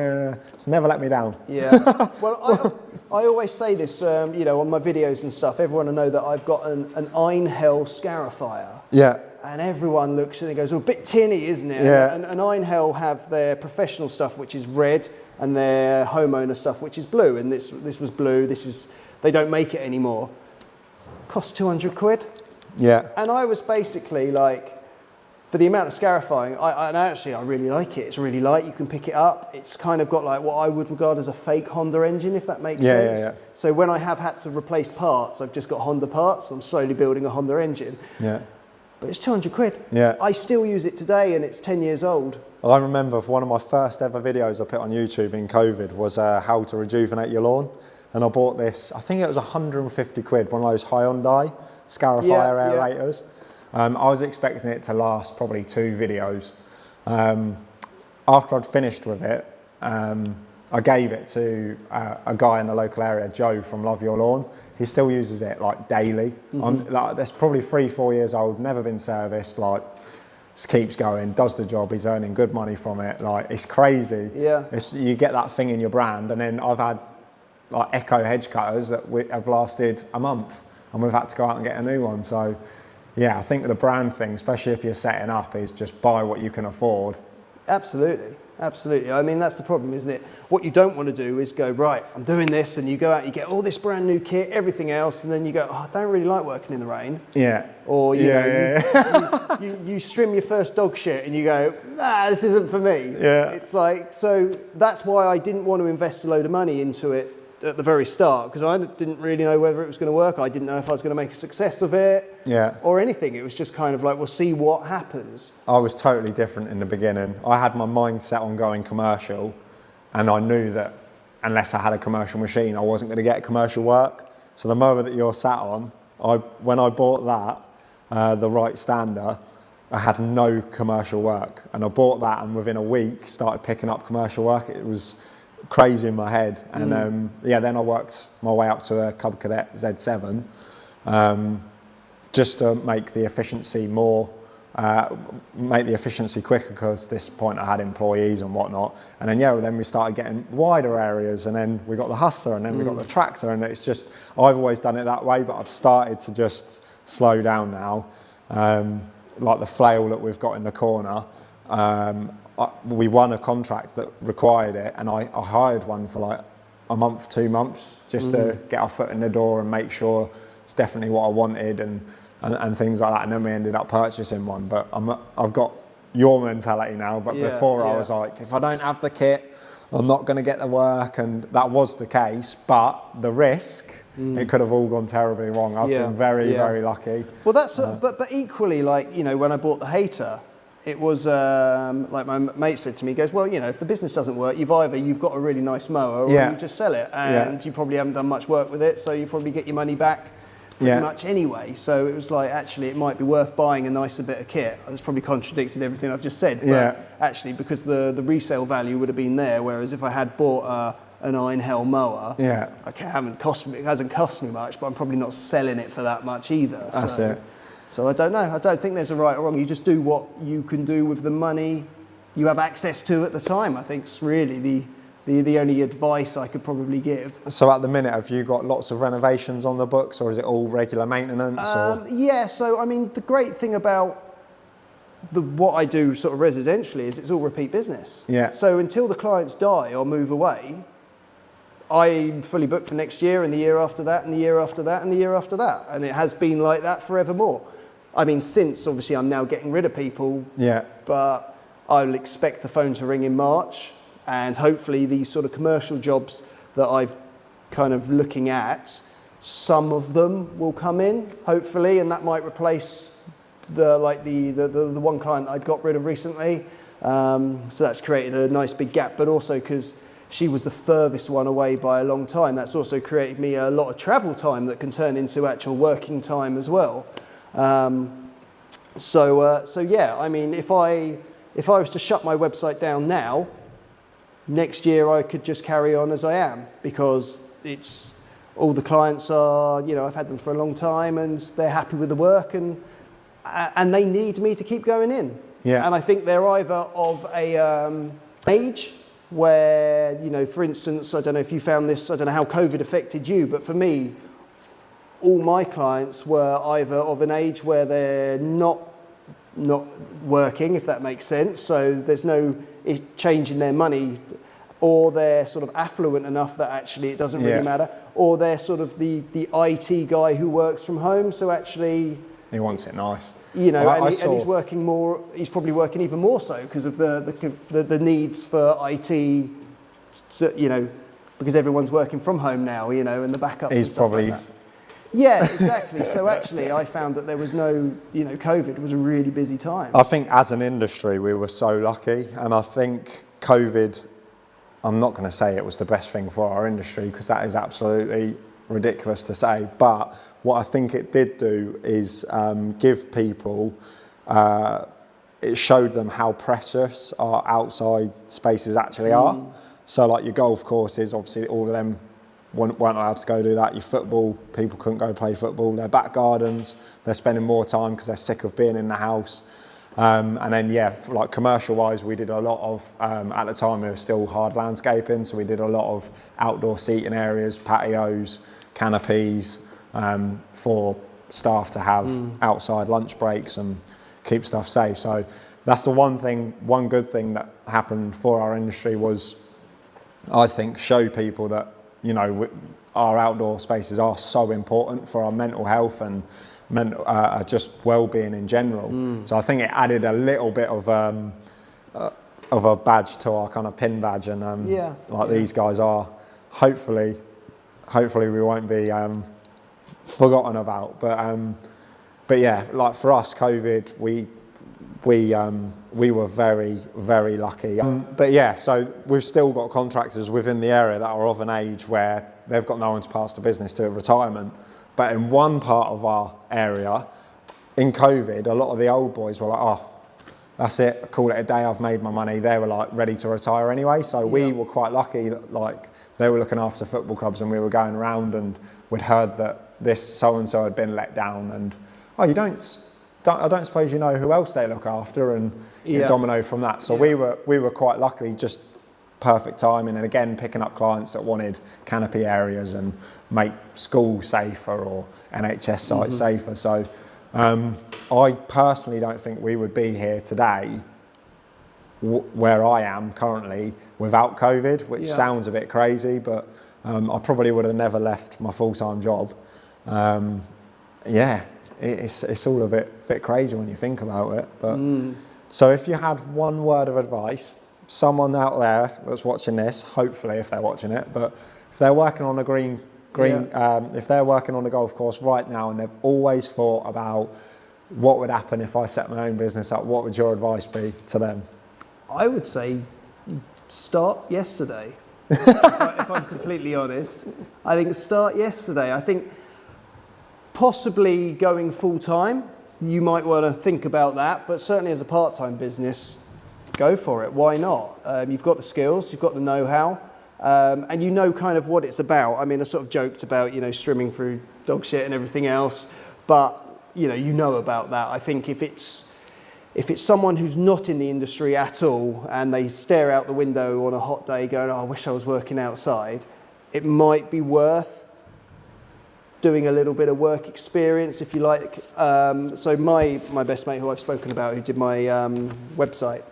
It's never let me down. Yeah. Well, I always say this, on my videos and stuff. Everyone will know that I've got an Einhell scarifier. Yeah. And everyone looks and goes, well, a bit tinny, isn't it? Yeah. And Einhell have their professional stuff, which is red, and their homeowner stuff, which is blue. And this was blue. They don't make it anymore. Cost 200 quid. Yeah. And I was basically like, for the amount of scarifying, I really like it. It's really light. You can pick it up. It's kind of got like what I would regard as a fake Honda engine, if that makes sense. Yeah. So when I have had to replace parts, I've just got Honda parts. I'm slowly building a Honda engine. Yeah. But it's 200 quid. Yeah. I still use it today, and it's 10 years old. I remember one of my first ever videos I put on YouTube in COVID was how to rejuvenate your lawn. And I bought this, I think it was 150 quid, one of those Hyundai scarifier aerators. I was expecting it to last probably 2 videos. After I'd finished with it, I gave it to a guy in the local area, Joe from Love Your Lawn. He still uses it like daily. That's probably 3-4 years old, never been serviced, like just keeps going, does the job, he's earning good money from it. Like, it's crazy. Yeah. You get that thing in your brand, and then I've had like Echo hedge cutters that have lasted a month, and we've had to go out and get a new one. So yeah, I think the brand thing, especially if you're setting up, is just buy what you can afford. Absolutely. I mean, that's the problem, isn't it? What you don't want to do is go, right, I'm doing this, and you go out, you get all this brand new kit, everything else, and then you go, oh, I don't really like working in the rain. Yeah. Or you trim your first dog shit and you go, this isn't for me. Yeah. It's like, so that's why I didn't want to invest a load of money into it at the very start, because I didn't really know whether it was going to work. I didn't know if I was going to make a success of it or anything. It was just kind of like, we'll see what happens. I was totally different in the beginning. I had my mind set on going commercial, and I knew that unless I had a commercial machine, I wasn't going to get commercial work. So the mower that you're sat on, when I bought that, the right stander, I had no commercial work. And I bought that, and within a week started picking up commercial work. It was crazy in my head. And then I worked my way up to a Cub Cadet Z7 just to make the efficiency quicker, because at this point I had employees and whatnot. And then we started getting wider areas, and then we got the Hustler, and then we got the Tractor, and it's just, I've always done it that way, but I've started to just slow down now. Like the flail that we've got in the corner, we won a contract that required it, and I hired one for like a month, 2 months, just to get our foot in the door and make sure it's definitely what I wanted and things like that. And then we ended up purchasing one. But I've got your mentality now, but before I was like, if I don't have the kit, I'm not going to get the work, and that was the case. But the risk, it could have all gone terribly wrong. I've been very lucky. Well, that's but equally, like, when I bought the Hater, it was like my mate said to me, he goes, well, if the business doesn't work, you've got a really nice mower, or you just sell it, and you probably haven't done much work with it, so you probably get your money back pretty much anyway. So it was like, actually, it might be worth buying a nicer bit of kit. That's probably contradicted everything I've just said, but actually, because the resale value would have been there, whereas if I had bought an Einhell mower, okay, it hasn't cost me much, but I'm probably not selling it for that much either. That's it. So I don't know. I don't think there's a right or wrong. You just do what you can do with the money you have access to at the time. I think it's really the only advice I could probably give. So at the minute, have you got lots of renovations on the books, or is it all regular maintenance? Yeah, so I mean, the great thing about what I do sort of residentially is it's all repeat business. Yeah. So until the clients die or move away, I'm fully booked for next year, and the year after that, and the year after that, and the year after that. And it has been like that forevermore. I mean, since obviously I'm now getting rid of people, but I'll expect the phone to ring in March, and hopefully these sort of commercial jobs that I've kind of looking at, some of them will come in, hopefully, and that might replace the one client that I'd got rid of recently. So that's created a nice big gap, but also because she was the furthest one away by a long time, that's also created me a lot of travel time that can turn into actual working time as well. So yeah, I mean, if I was to shut my website down now, next year I could just carry on as I am, because it's all the clients are, you know, I've had them for a long time and they're happy with the work, and they need me to keep going in. Yeah. And I think they're either of a age where, you know, for instance, I don't know if you found this, I don't know how COVID affected you, but for me, all my clients were either of an age where they're not working, if that makes sense, so there's no change in their money, or they're sort of affluent enough that actually it doesn't really matter, or they're sort of the IT guy who works from home, so actually he wants it nice. You know, and he's working more. He's probably working even more so because of the needs for IT. You know, because everyone's working from home now. You know, and the backups. He's and stuff probably. Like that. Yeah, exactly. So actually, I found that there was no. You know, COVID was a really busy time. I think as an industry, we were so lucky, and I think COVID. I'm not going to say it was the best thing for our industry, because that is absolutely ridiculous to say, but what I think it did do is give people, it showed them how precious our outside spaces actually are. So like your golf courses, obviously all of them weren't allowed to go do that. Your football, people couldn't go play football. Their back gardens, they're spending more time because they're sick of being in the house. And then, yeah, like commercial wise, we did a lot of, at the time it was still hard landscaping, so we did a lot of outdoor seating areas, patios, canopies, for staff to have outside lunch breaks and keep stuff safe. So that's the one good thing that happened for our industry was, I think, show people that, you know, our outdoor spaces are so important for our mental health and just well-being in general. So I think it added a little bit of a badge to our kind of pin badge, and these guys are. Hopefully we won't be forgotten about. But yeah, like for us, COVID, we were very, very lucky. But yeah, so we've still got contractors within the area that are of an age where they've got no one to pass the business to at retirement. But in one part of our area, in COVID, a lot of the old boys were like, oh, that's it, call it a day, I've made my money. They were like ready to retire anyway. So we were quite lucky that like they were looking after football clubs, and we were going around and we'd heard that this so-and-so had been let down, and I don't suppose you know who else they look after, and you domino from that. So we were quite lucky, just perfect timing, and again picking up clients that wanted canopy areas and make schools safer or NHS sites safer. So I personally don't think we would be here today where I am currently without COVID, which sounds a bit crazy, but I probably would have never left my full-time job. It's all a bit crazy when you think about it. But so if you had one word of advice, someone out there that's watching this, hopefully if they're watching it, but if they're working on a if they're working on a golf course right now and they've always thought about what would happen if I set my own business up, what would your advice be to them? I would say start yesterday. if I'm completely honest, I think start yesterday. I think possibly going full time, you might want to think about that, but certainly as a part-time business, go for it. Why not? You've got the skills, you've got the know-how, and you know kind of what it's about. I mean, I sort of joked about, you know, strimming through dog shit and everything else, but you know about that. I think if it's someone who's not in the industry at all and they stare out the window on a hot day going, oh, I wish I was working outside, it might be worth doing a little bit of work experience, if you like. So my best mate, who I've spoken about, who did my website,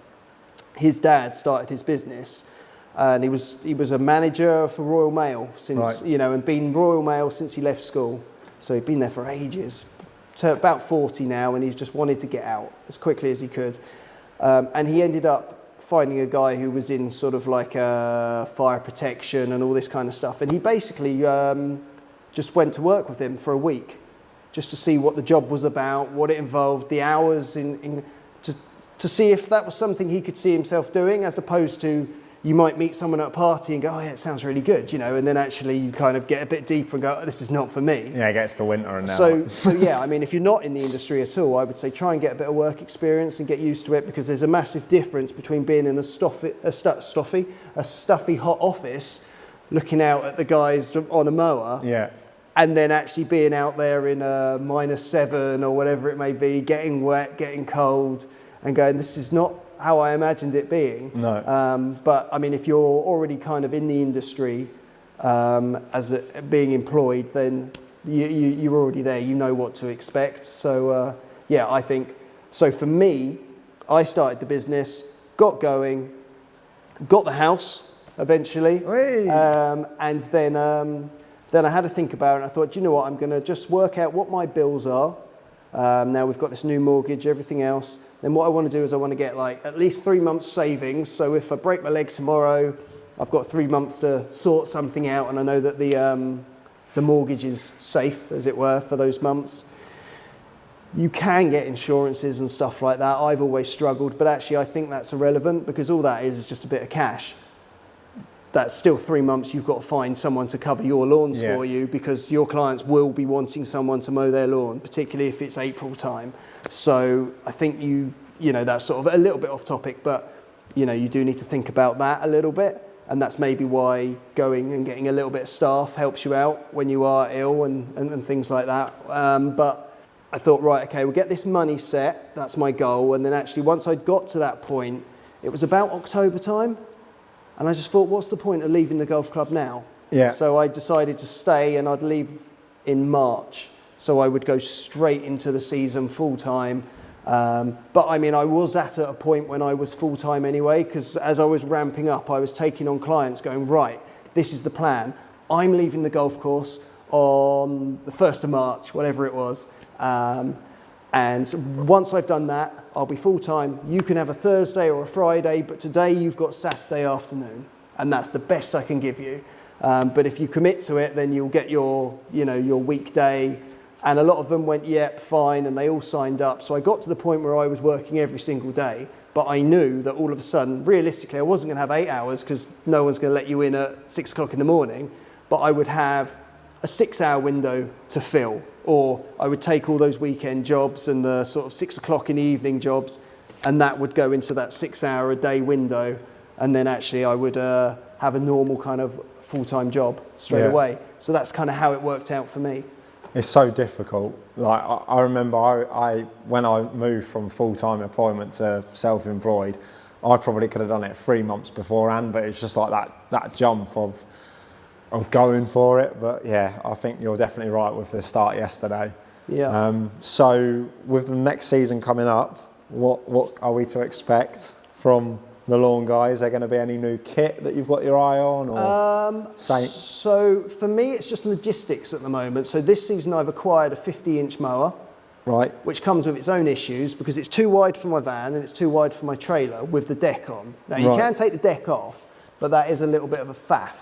his dad started his business, and he was a manager for Royal Mail since and been Royal Mail since he left school. So he'd been there for ages. So about 40 now, and he just wanted to get out as quickly as he could. And he ended up finding a guy who was in sort of like fire protection and all this kind of stuff. And he basically just went to work with him for a week just to see what the job was about, what it involved, the hours to see if that was something he could see himself doing, as opposed to you might meet someone at a party and go, oh yeah, it sounds really good, you know, and then actually you kind of get a bit deeper and go, oh, this is not for me. Yeah, it gets to winter and now. So yeah, I mean, if you're not in the industry at all, I would say try and get a bit of work experience and get used to it, because there's a massive difference between being in a stuffy hot office, looking out at the guys on a mower, yeah, and then actually being out there in a -7 or whatever it may be, getting wet, getting cold, and going, this is not how I imagined it being. No. But I mean, if you're already kind of in the industry being employed, then you're already there. You know what to expect. So yeah, I think, so for me, I started the business, got going, got the house eventually. And then I had to think about it, and I thought, you know what, I'm going to just work out what my bills are. Now we've got this new mortgage, everything else. Then what I want to do is I want to get like at least 3 months savings. So if I break my leg tomorrow, I've got 3 months to sort something out, and I know that the mortgage is safe, as it were, for those months. You can get insurances and stuff like that. I've always struggled, but actually I think that's irrelevant, because all that is just a bit of cash. That's still 3 months you've got to find someone to cover your lawns for you, because your clients will be wanting someone to mow their lawn, particularly if it's April time. So I think you know, that's sort of a little bit off topic, but you know, you do need to think about that a little bit. And that's maybe why going and getting a little bit of staff helps you out when you are ill and things like that. But I thought, right, okay, we'll get this money set. That's my goal. And then actually once I got to that point, it was about October time. And I just thought, what's the point of leaving the golf club now? Yeah. So I decided to stay, and I'd leave in March. So I would go straight into the season full time. But I mean, I was at a point when I was full time anyway, because as I was ramping up, I was taking on clients going, right, this is the plan. I'm leaving the golf course on the 1st of March, whatever it was. And once I've done that, I'll be full time. You can have a Thursday or a Friday, but today you've got Saturday afternoon, and that's the best I can give you. But if you commit to it, then you'll get your weekday. And a lot of them went, yep, fine, and they all signed up. So I got to the point where I was working every single day, but I knew that all of a sudden, realistically, I wasn't going to have 8 hours, because no one's going to let you in at 6 o'clock in the morning, but I would have a 6-hour window to fill. Or I would take all those weekend jobs and the sort of 6 o'clock in the evening jobs, and that would go into that 6-hour a day window. And then actually I would have a normal kind of full-time job straight away. So that's kind of how it worked out for me. It's so difficult. Like I remember I when I moved from full-time employment to self-employed, I probably could have done it 3 months beforehand, but it's just like that jump of going for it. But yeah, I think you're definitely right with the start yesterday. Yeah. So with the next season coming up, what are we to expect from the lawn guys? Is there going to be any new kit that you've got your eye on? Or So for me, it's just logistics at the moment. So this season I've acquired a 50-inch mower. Right. Which comes with its own issues, because it's too wide for my van and it's too wide for my trailer with the deck on. Now you can take the deck off, but that is a little bit of a faff.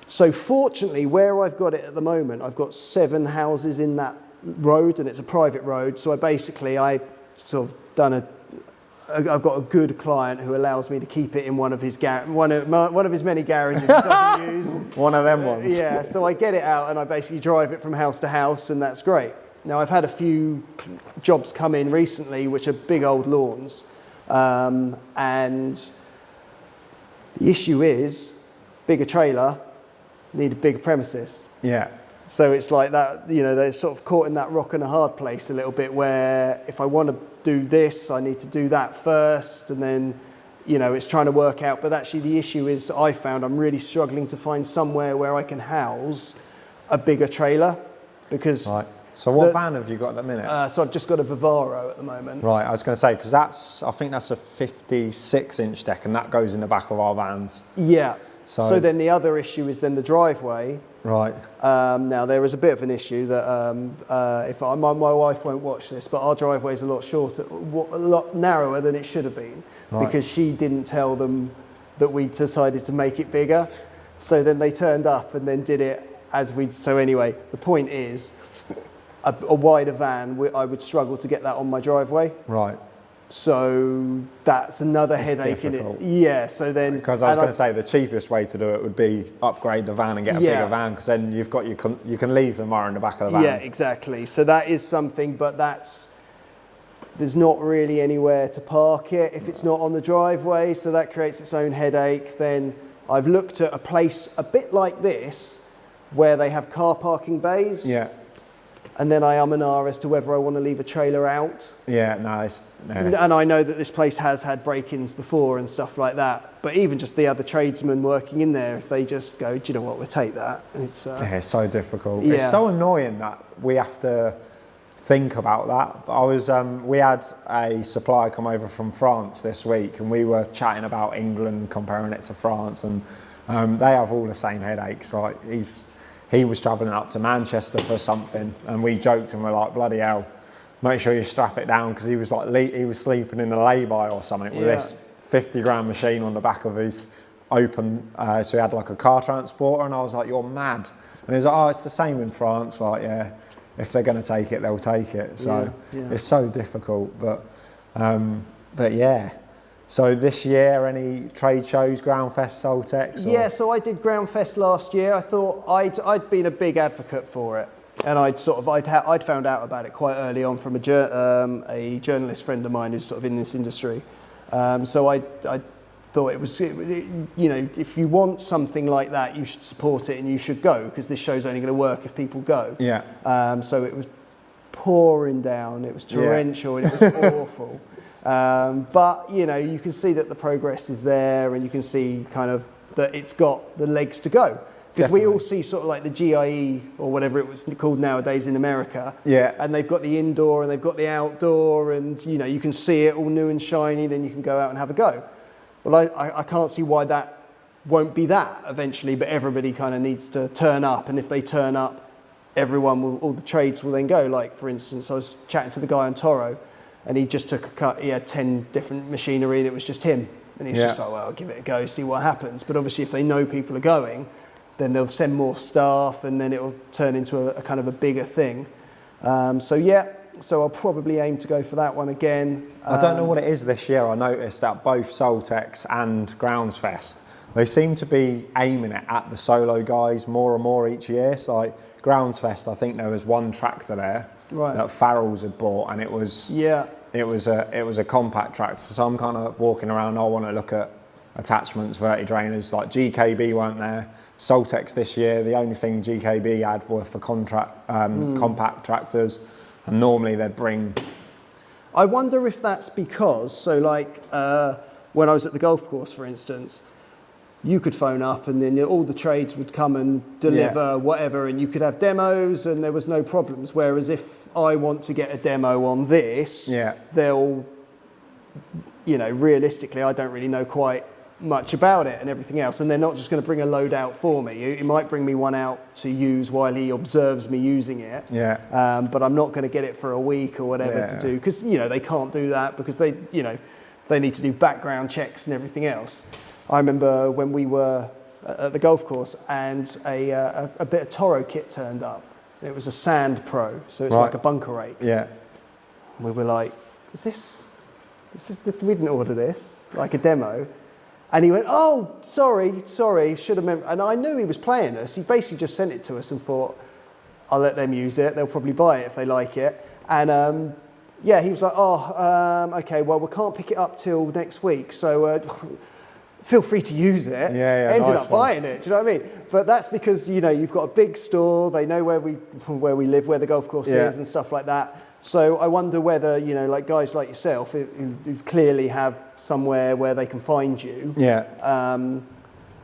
So fortunately, where I've got it at the moment, I've got 7 houses in that road, and it's a private road. So I've sort of done I've got a good client who allows me to keep it in one of his one of his many garages he doesn't use. One of them ones. Yeah, so I get it out and I basically drive it from house to house, and that's great. Now I've had a few jobs come in recently which are big old lawns, and the issue is bigger trailer, need a bigger premises. Yeah. So it's like that, you know, they're sort of caught in that rock and a hard place a little bit, where if I want to do this, I need to do that first, and then, you know, it's trying to work out. But actually the issue is, I found I'm really struggling to find somewhere where I can house a bigger trailer, because... Right. So what van have you got at the minute? So I've just got a Vivaro at the moment. Right, I was going to say, because I think that's a 56-inch deck, and that goes in the back of our vans. Yeah. So then the other issue is then the driveway. Right. Now there is a bit of an issue that my wife won't watch this, but our driveway is a lot shorter, a lot narrower than it should have been, because she didn't tell them that we decided to make it bigger. So then they turned up and then did it as we. So anyway, the point is, a wider van, I would struggle to get that on my driveway. Right. So that's another headache difficult. in it. Yeah. So then, because I was going to say the cheapest way to do it would be upgrade the van and get a bigger van, because then you can leave the mower in the back of the van. Yeah, exactly. So that is something, but there's not really anywhere to park it if it's not on the driveway. So that creates its own headache. Then I've looked at a place a bit like this where they have car parking bays. Yeah. And then I and ah as to whether I want to leave a trailer out. Yeah, no. And I know that this place has had break-ins before and stuff like that. But even just the other tradesmen working in there, if they just go, do you know what, we'll take that. It's so difficult. Yeah. It's so annoying that we have to think about that. We had a supplier come over from France this week, and we were chatting about England, comparing it to France, and they have all the same headaches. Like he was travelling up to Manchester for something, and we joked and we're like, bloody hell, make sure you strap it down, because he was sleeping in a lay-by or something with this 50 grand machine on the back of his open, so he had like a car transporter, and I was like, you're mad. And he was like, oh, it's the same in France, like, yeah, if they're going to take it, they'll take it. So it's so difficult, but yeah. So this year, any trade shows, Groundfest, Soltex? Yeah, so I did Groundfest last year. I thought I'd been a big advocate for it, and I'd found out about it quite early on from a journalist friend of mine who's sort of in this industry. So I thought it was, if you want something like that, you should support it and you should go, because this show's only going to work if people go. Yeah. So it was pouring down, it was torrential, and it was awful. But you can see that the progress is there, and you can see kind of that it's got the legs to go, because we all see sort of like the GIE or whatever it was called nowadays in America, and they've got the indoor and they've got the outdoor, and you can see it all new and shiny, then you can go out and have a go. Well, I can't see why that won't be that eventually, but everybody kind of needs to turn up, and if they turn up, all the trades will then go. Like, for instance, I was chatting to the guy on Toro, and he just took a cut. He had 10 different machinery, and it was just him. And he's just like, well, I'll give it a go, see what happens. But obviously, if they know people are going, then they'll send more staff, and then it will turn into a kind of a bigger thing. So I'll probably aim to go for that one again. I don't know what it is this year. I noticed that both Soltex and Groundsfest, they seem to be aiming it at the solo guys more and more each year. So like Groundsfest, I think there was one tractor there that Farrell's had bought, and it was a compact tractor. So I'm kind of walking around. I want to look at attachments, verti-drainers. Like GKB weren't there. Soltex this year, the only thing GKB had were for compact tractors, and normally they'd bring. I wonder if that's because, so like when I was at the golf course, for instance, you could phone up and then all the trades would come and deliver whatever, and you could have demos and there was no problems. Whereas if I want to get a demo on this, they'll, realistically, I don't really know quite much about it and everything else, and they're not just going to bring a load out for me. He might bring me one out to use while he observes me using it, but I'm not going to get it for a week or whatever to do, because they can't do that, because they need to do background checks and everything else. I remember when we were at the golf course and a bit of Toro kit turned up. It was a Sand Pro, so it's like a bunker rake. We were like, we didn't order this, like a demo. And he went, oh, sorry, should have meant. And I knew he was playing us. He basically just sent it to us and thought, I'll let them use it. They'll probably buy it if they like it. And he was like, okay, well, we can't pick it up till next week. So feel free to use it. Ended up buying it. Do you know what I mean? But that's because, you've got a big store. They know where we live, where the golf course is and stuff like that. So I wonder whether, like guys like yourself who clearly have somewhere where they can find you,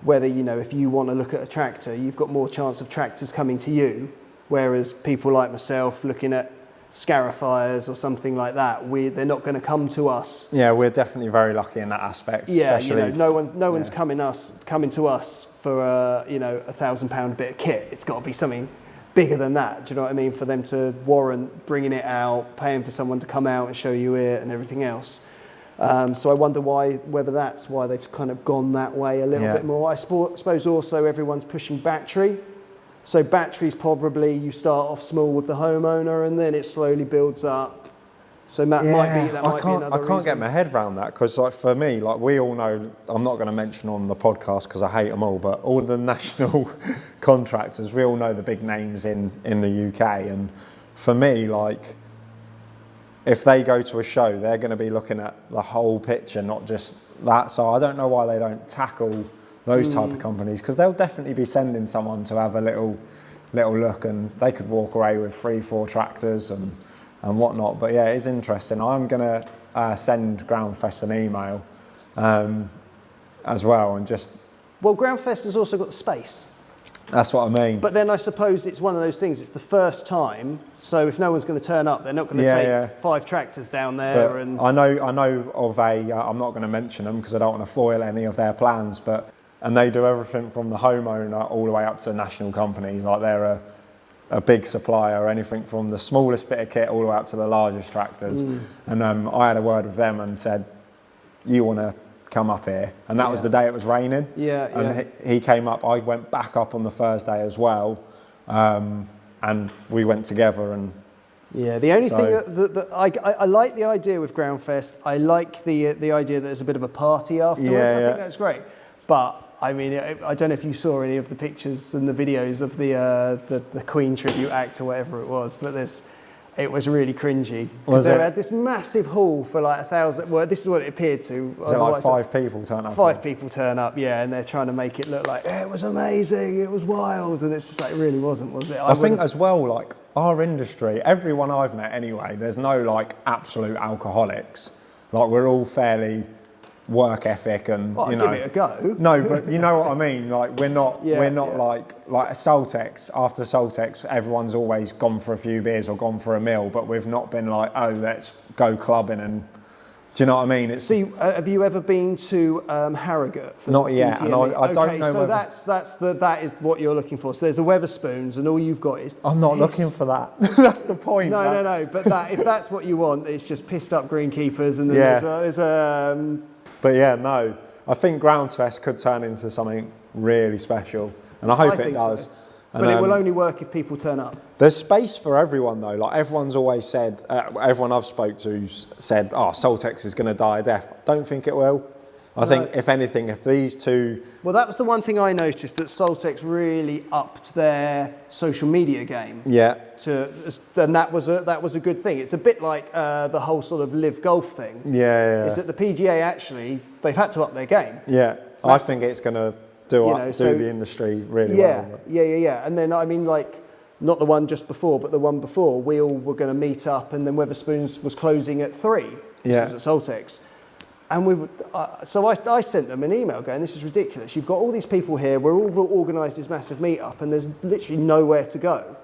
whether, if you want to look at a tractor, you've got more chance of tractors coming to you, whereas people like myself looking at scarifiers or something like that, they're not going to come to us. Yeah, we're definitely very lucky in that aspect. Yeah, especially, no one's coming to us for a £1,000 bit of kit. It's got to be something bigger than that. Do you know what I mean? For them to warrant bringing it out, paying for someone to come out and show you it and everything else. So I wonder whether that's why they've kind of gone that way a little bit more. I suppose also everyone's pushing battery. So batteries probably, you start off small with the homeowner and then it slowly builds up. So that might be another reason. I can't get my head around that because, like, for me, like, we all know, I'm not going to mention on the podcast because I hate them all, but all the national contractors, we all know the big names in the UK. And for me, like, if they go to a show, they're going to be looking at the whole picture, not just that. So I don't know why they don't tackle those type of companies, because they'll definitely be sending someone to have a little look, and they could walk away with 3-4 tractors and whatnot. But yeah, it is interesting. I'm going to send Groundfest an email as well, and just... Well, Groundfest has also got the space. That's what I mean. But then I suppose it's one of those things, it's the first time, so if no one's going to turn up, they're not going to take 5 tractors down there. But and I know of I'm not going to mention them because I don't want to foil any of their plans, and they do everything from the homeowner all the way up to national companies. Like, they're a big supplier, anything from the smallest bit of kit all the way up to the largest tractors. And I had a word with them and said, you want to come up here? And that was the day it was raining. And he came up. I went back up on the Thursday as well, and we went together. And the only thing that I like the idea with Groundfest. I like the idea that there's a bit of a party afterwards. I think that's great. But I mean, I don't know if you saw any of the pictures and the videos of the Queen tribute act or whatever it was, but it was really cringy. Because they had this massive hall for like 1,000. Well, this is what it appeared to. Is it like 5 people turn up? 5 people turn up, yeah, and they're trying to make it look like it was amazing, it was wild, and it's just like, it really wasn't, was it? I think as well, like, our industry, everyone I've met anyway, there's no like absolute alcoholics. Like, we're all fairly work ethic, and give it a go. No, but you know what I mean. Like, we're not like a Soltex. After Soltex, everyone's always gone for a few beers or gone for a meal, but we've not been like, oh, let's go clubbing. And do you know what I mean? Have you ever been to Harrogate? Not yet, and I don't know. So that is what you're looking for. So there's a Weatherspoons, and all you've got is. I'm not looking for that. That's the point. No. But if that's what you want, it's just pissed up greenkeepers, and then there's a. But yeah, no. I think Groundsfest could turn into something really special, and I hope it does. So. But it will only work if people turn up. There's space for everyone though. Like, everyone's always said, everyone I've spoke to said, oh, Soltex is going to die a death. I don't think it will. I think, if anything, if these two... Well, that was the one thing I noticed, that Soltex really upped their social media game. Yeah. And that was a good thing. It's a bit like the whole sort of live golf thing. Yeah. Is that the PGA actually, they've had to up their game. Yeah. I think it's going to do the industry really well. Yeah. And then, I mean, like, not the one just before, but the one before, we all were going to meet up, and then Weatherspoons was closing at 3. This was at Soltex. And so I sent them an email going, this is ridiculous. You've got all these people here. We're all organised this massive meet-up, and there's literally nowhere to go.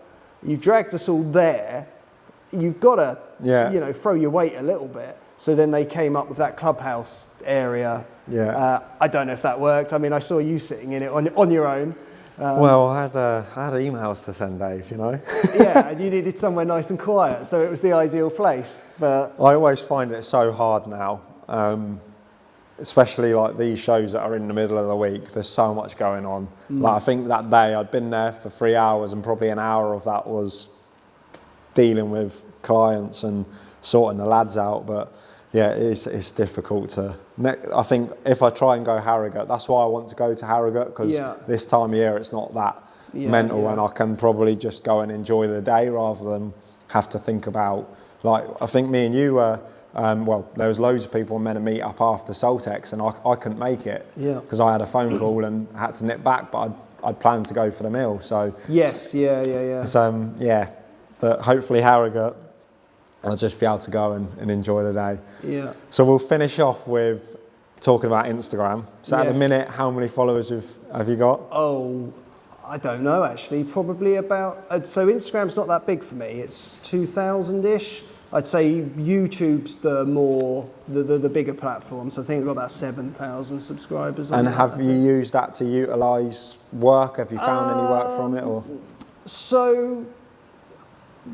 You've dragged us all there. You've got to, throw your weight a little bit. So then they came up with that clubhouse area. Yeah. I don't know if that worked. I mean, I saw you sitting in it on your own. Well, I had emails to send, Dave, you know. Yeah, and you needed somewhere nice and quiet, so it was the ideal place. But I always find it so hard now. Especially like these shows that are in the middle of the week, there's so much going on. Like, I think that day I'd been there for 3 hours, and probably an hour of that was dealing with clients and sorting the lads out. But yeah, it's difficult to. I think if I try and go Harrogate, that's why I want to go to Harrogate, because this time of year it's not that mental, and I can probably just go and enjoy the day rather than have to think about. Like, I think me and you were. There was loads of people meant to meet up after Soltex, and I couldn't make it because I had a phone call and had to nip back, but I'd planned to go for the meal. So yes, yeah. So but hopefully Harrogate, I'll just be able to go and enjoy the day. Yeah. So we'll finish off with talking about Instagram. So at the minute, how many followers have you got? Oh, I don't know actually, probably about, so Instagram's not that big for me, it's 2,000-ish. I'd say YouTube's the bigger platform, so I think I've got about 7,000 subscribers on And that, have you used that to utilise work? Have you found any work from it? Or So,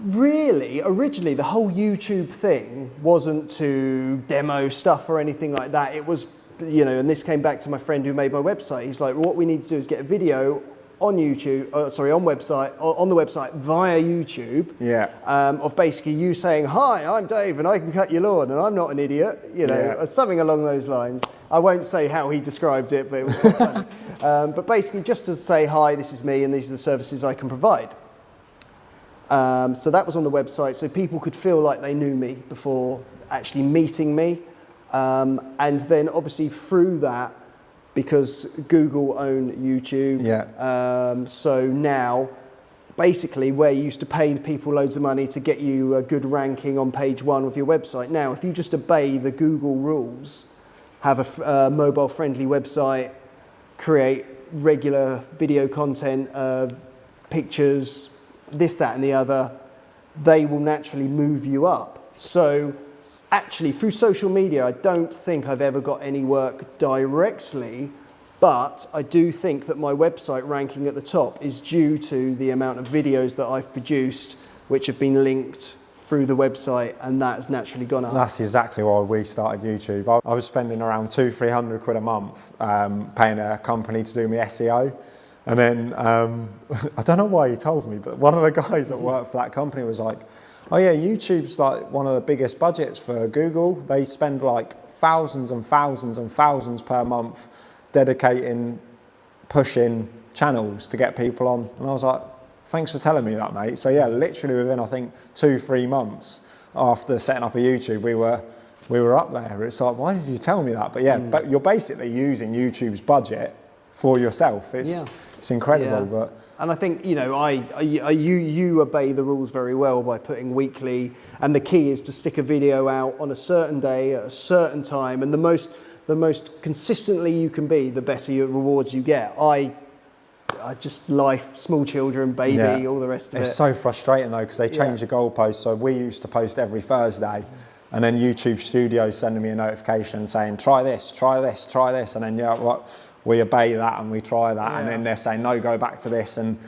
really, originally the whole YouTube thing wasn't to demo stuff or anything like that. It was, and this came back to my friend who made my website. He's like, what we need to do is get a video on YouTube, on the website via YouTube, of basically you saying, hi, I'm Dave and I can cut your lawn and I'm not an idiot, or something along those lines. I won't say how he described it, but it was quite funny. But basically just to say, hi, this is me and these are the services I can provide. So that was on the website, so people could feel like they knew me before actually meeting me. And then obviously through that, because Google own YouTube, so now basically where you used to pay people loads of money to get you a good ranking on page 1 of your website, now if you just obey the Google rules, have a mobile friendly website, create regular video content, pictures, this, that and the other, they will naturally move you up. So actually, through social media, I don't think I've ever got any work directly, but I do think that my website ranking at the top is due to the amount of videos that I've produced, which have been linked through the website, and that has naturally gone up. That's exactly why we started YouTube. I was spending around £200-300 a month paying a company to do my SEO. And then, I don't know why he told me, but one of the guys that worked for that company was like, oh yeah, YouTube's like one of the biggest budgets for Google. They spend like thousands and thousands and thousands per month dedicating, pushing channels to get people on. And I was like, thanks for telling me that, mate. So yeah, literally within, I think, 2-3 months after setting up a YouTube, we were up there. It's like, why did you tell me that? But yeah, but you're basically using YouTube's budget for yourself. It's incredible. Yeah. And I think, you obey the rules very well by putting weekly, and the key is to stick a video out on a certain day at a certain time, and the most consistently you can be, the better your rewards you get. I just life, small children, baby, all the rest of it. It's so frustrating though, because they change the goalposts. So we used to post every Thursday, and then YouTube Studio sending me a notification saying, try this, try this, try this, and then we obey that and we try that, and then they're saying, no, go back to this. And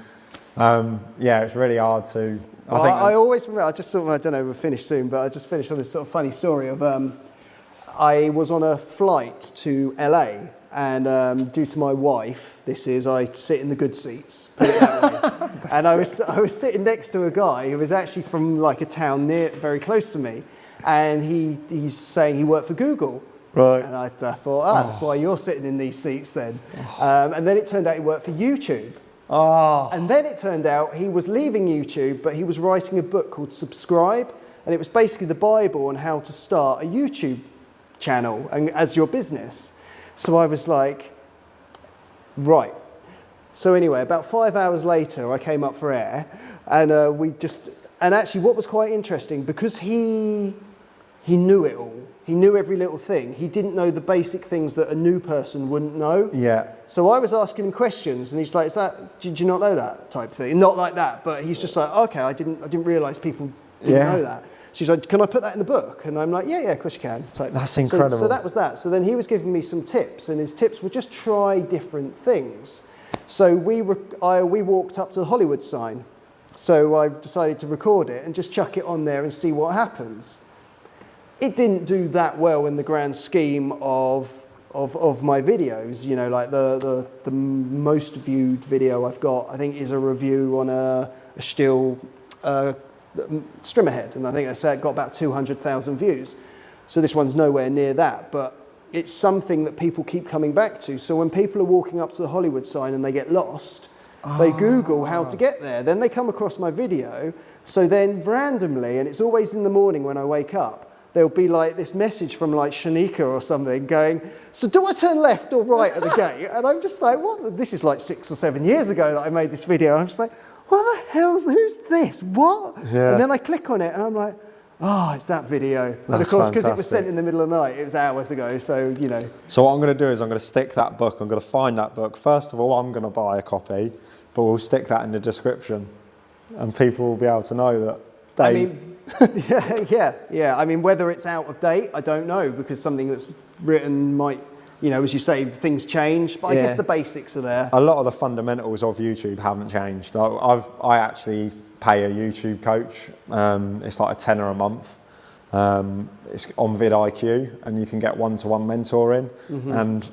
it's really hard to... I always remember, I don't know, we'll finish soon, but I just finished on this sort of funny story of, I was on a flight to LA, and due to my wife, I sit in the good seats, put it that way. And I was sitting next to a guy who was actually from like a town very close to me, and he's saying he worked for Google. Right. And I thought, that's why you're sitting in these seats then. And then it turned out he worked for YouTube. And then it turned out he was leaving YouTube, but he was writing a book called Subscribe, and it was basically the Bible on how to start a YouTube channel and as your business. So I was like, right. So anyway, about 5 hours later, I came up for air, and and actually what was quite interesting, because he knew it all. He knew every little thing. He didn't know the basic things that a new person wouldn't know. Yeah. So I was asking him questions, and he's like, did you not know that type thing? Not like that, but he's just like, okay, I didn't realise people didn't know that. So he's like, can I put that in the book? And I'm like, yeah, of course you can. Like, that's incredible. So that was that. So then he was giving me some tips, and his tips were just try different things. So we walked up to the Hollywood sign. So I decided to record it and just chuck it on there and see what happens. It didn't do that well in the grand scheme of my videos. Like the most viewed video I've got, I think, is a review on a Stihl Strimmerhead, and I think I said it got about 200,000 views. So this one's nowhere near that, but it's something that people keep coming back to. So when people are walking up to the Hollywood sign and they get lost, they Google how to get there. Then they come across my video. So then randomly, and it's always in the morning when I wake up, there'll be like this message from like Shanika or something going, so do I turn left or right at the gate? And I'm just like, what? This is like 6 or 7 years ago that I made this video. I'm just like, what the who's this? What? Yeah. And then I click on it and I'm like, it's that video. And of course, because it was sent in the middle of the night, it was hours ago, so, So what I'm going to do is I'm going to stick that book, I'm going to find that book. First of all, I'm going to buy a copy. but we'll stick that in the description, and people will be able to know that Dave. I mean, yeah. I mean, whether it's out of date, I don't know, because something that's written might, you know, as you say, things change. But I guess the basics are there. A lot of the fundamentals of YouTube haven't changed. I actually pay a YouTube coach. It's like a tenner a month. It's on vidIQ, and you can get one-to-one mentoring, and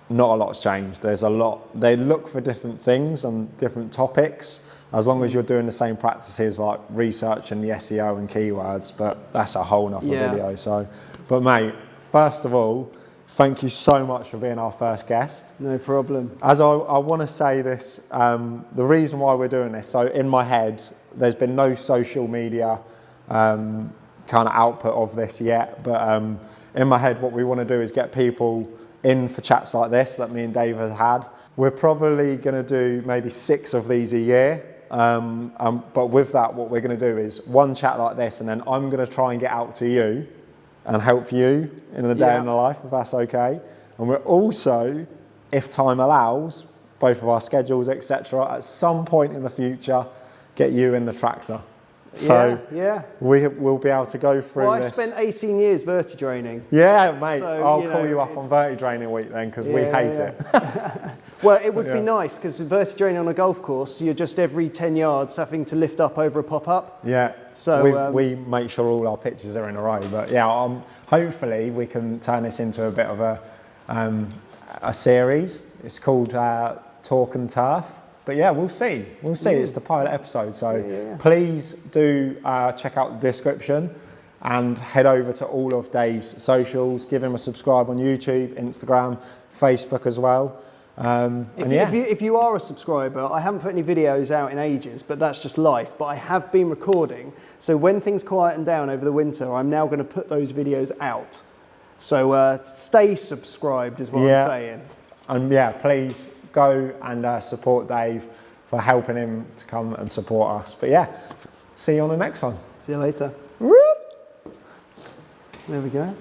not a lot's changed. There's a lot. They look for different things and different topics, as long as you're doing the same practices like research and the SEO and keywords, but that's a whole nother video. So, but mate, first of all, thank you so much for being our first guest. No problem. As I want to say this, the reason why we're doing this, so in my head, there's been no social media kind of output of this yet, but in my head, what we want to do is get people in for chats like this that me and Dave have had. We're probably going to do maybe 6 of these a year. But with that, what we're going to do is one chat like this, and then I'm going to try and get out to you and help you in the day in the life, if that's okay. And we're also, if time allows, both of our schedules, etc., at some point in the future, get you in the tractor. So we'll be able to go through this. I spent 18 years vertidraining. Yeah, mate. So, I'll call you up on vertidraining week then, because we hate it. Well, it would be nice, because vertidraining on a golf course, you're just every 10 yards having to lift up over a pop-up. Yeah. So we make sure all our pitches are in a row. But yeah, hopefully we can turn this into a bit of a series. It's called Talk and Turf. But yeah, we'll see. We'll see. It's the pilot episode. So please do check out the description and head over to all of Dave's socials. Give him a subscribe on YouTube, Instagram, Facebook as well. If you are a subscriber, I haven't put any videos out in ages, but that's just life. But I have been recording. So when things quieten down over the winter, I'm now going to put those videos out. So stay subscribed is what I'm saying. And yeah, please go and support Dave for helping him to come and support us. But yeah, see you on the next one. See you later. Whoop. There we go.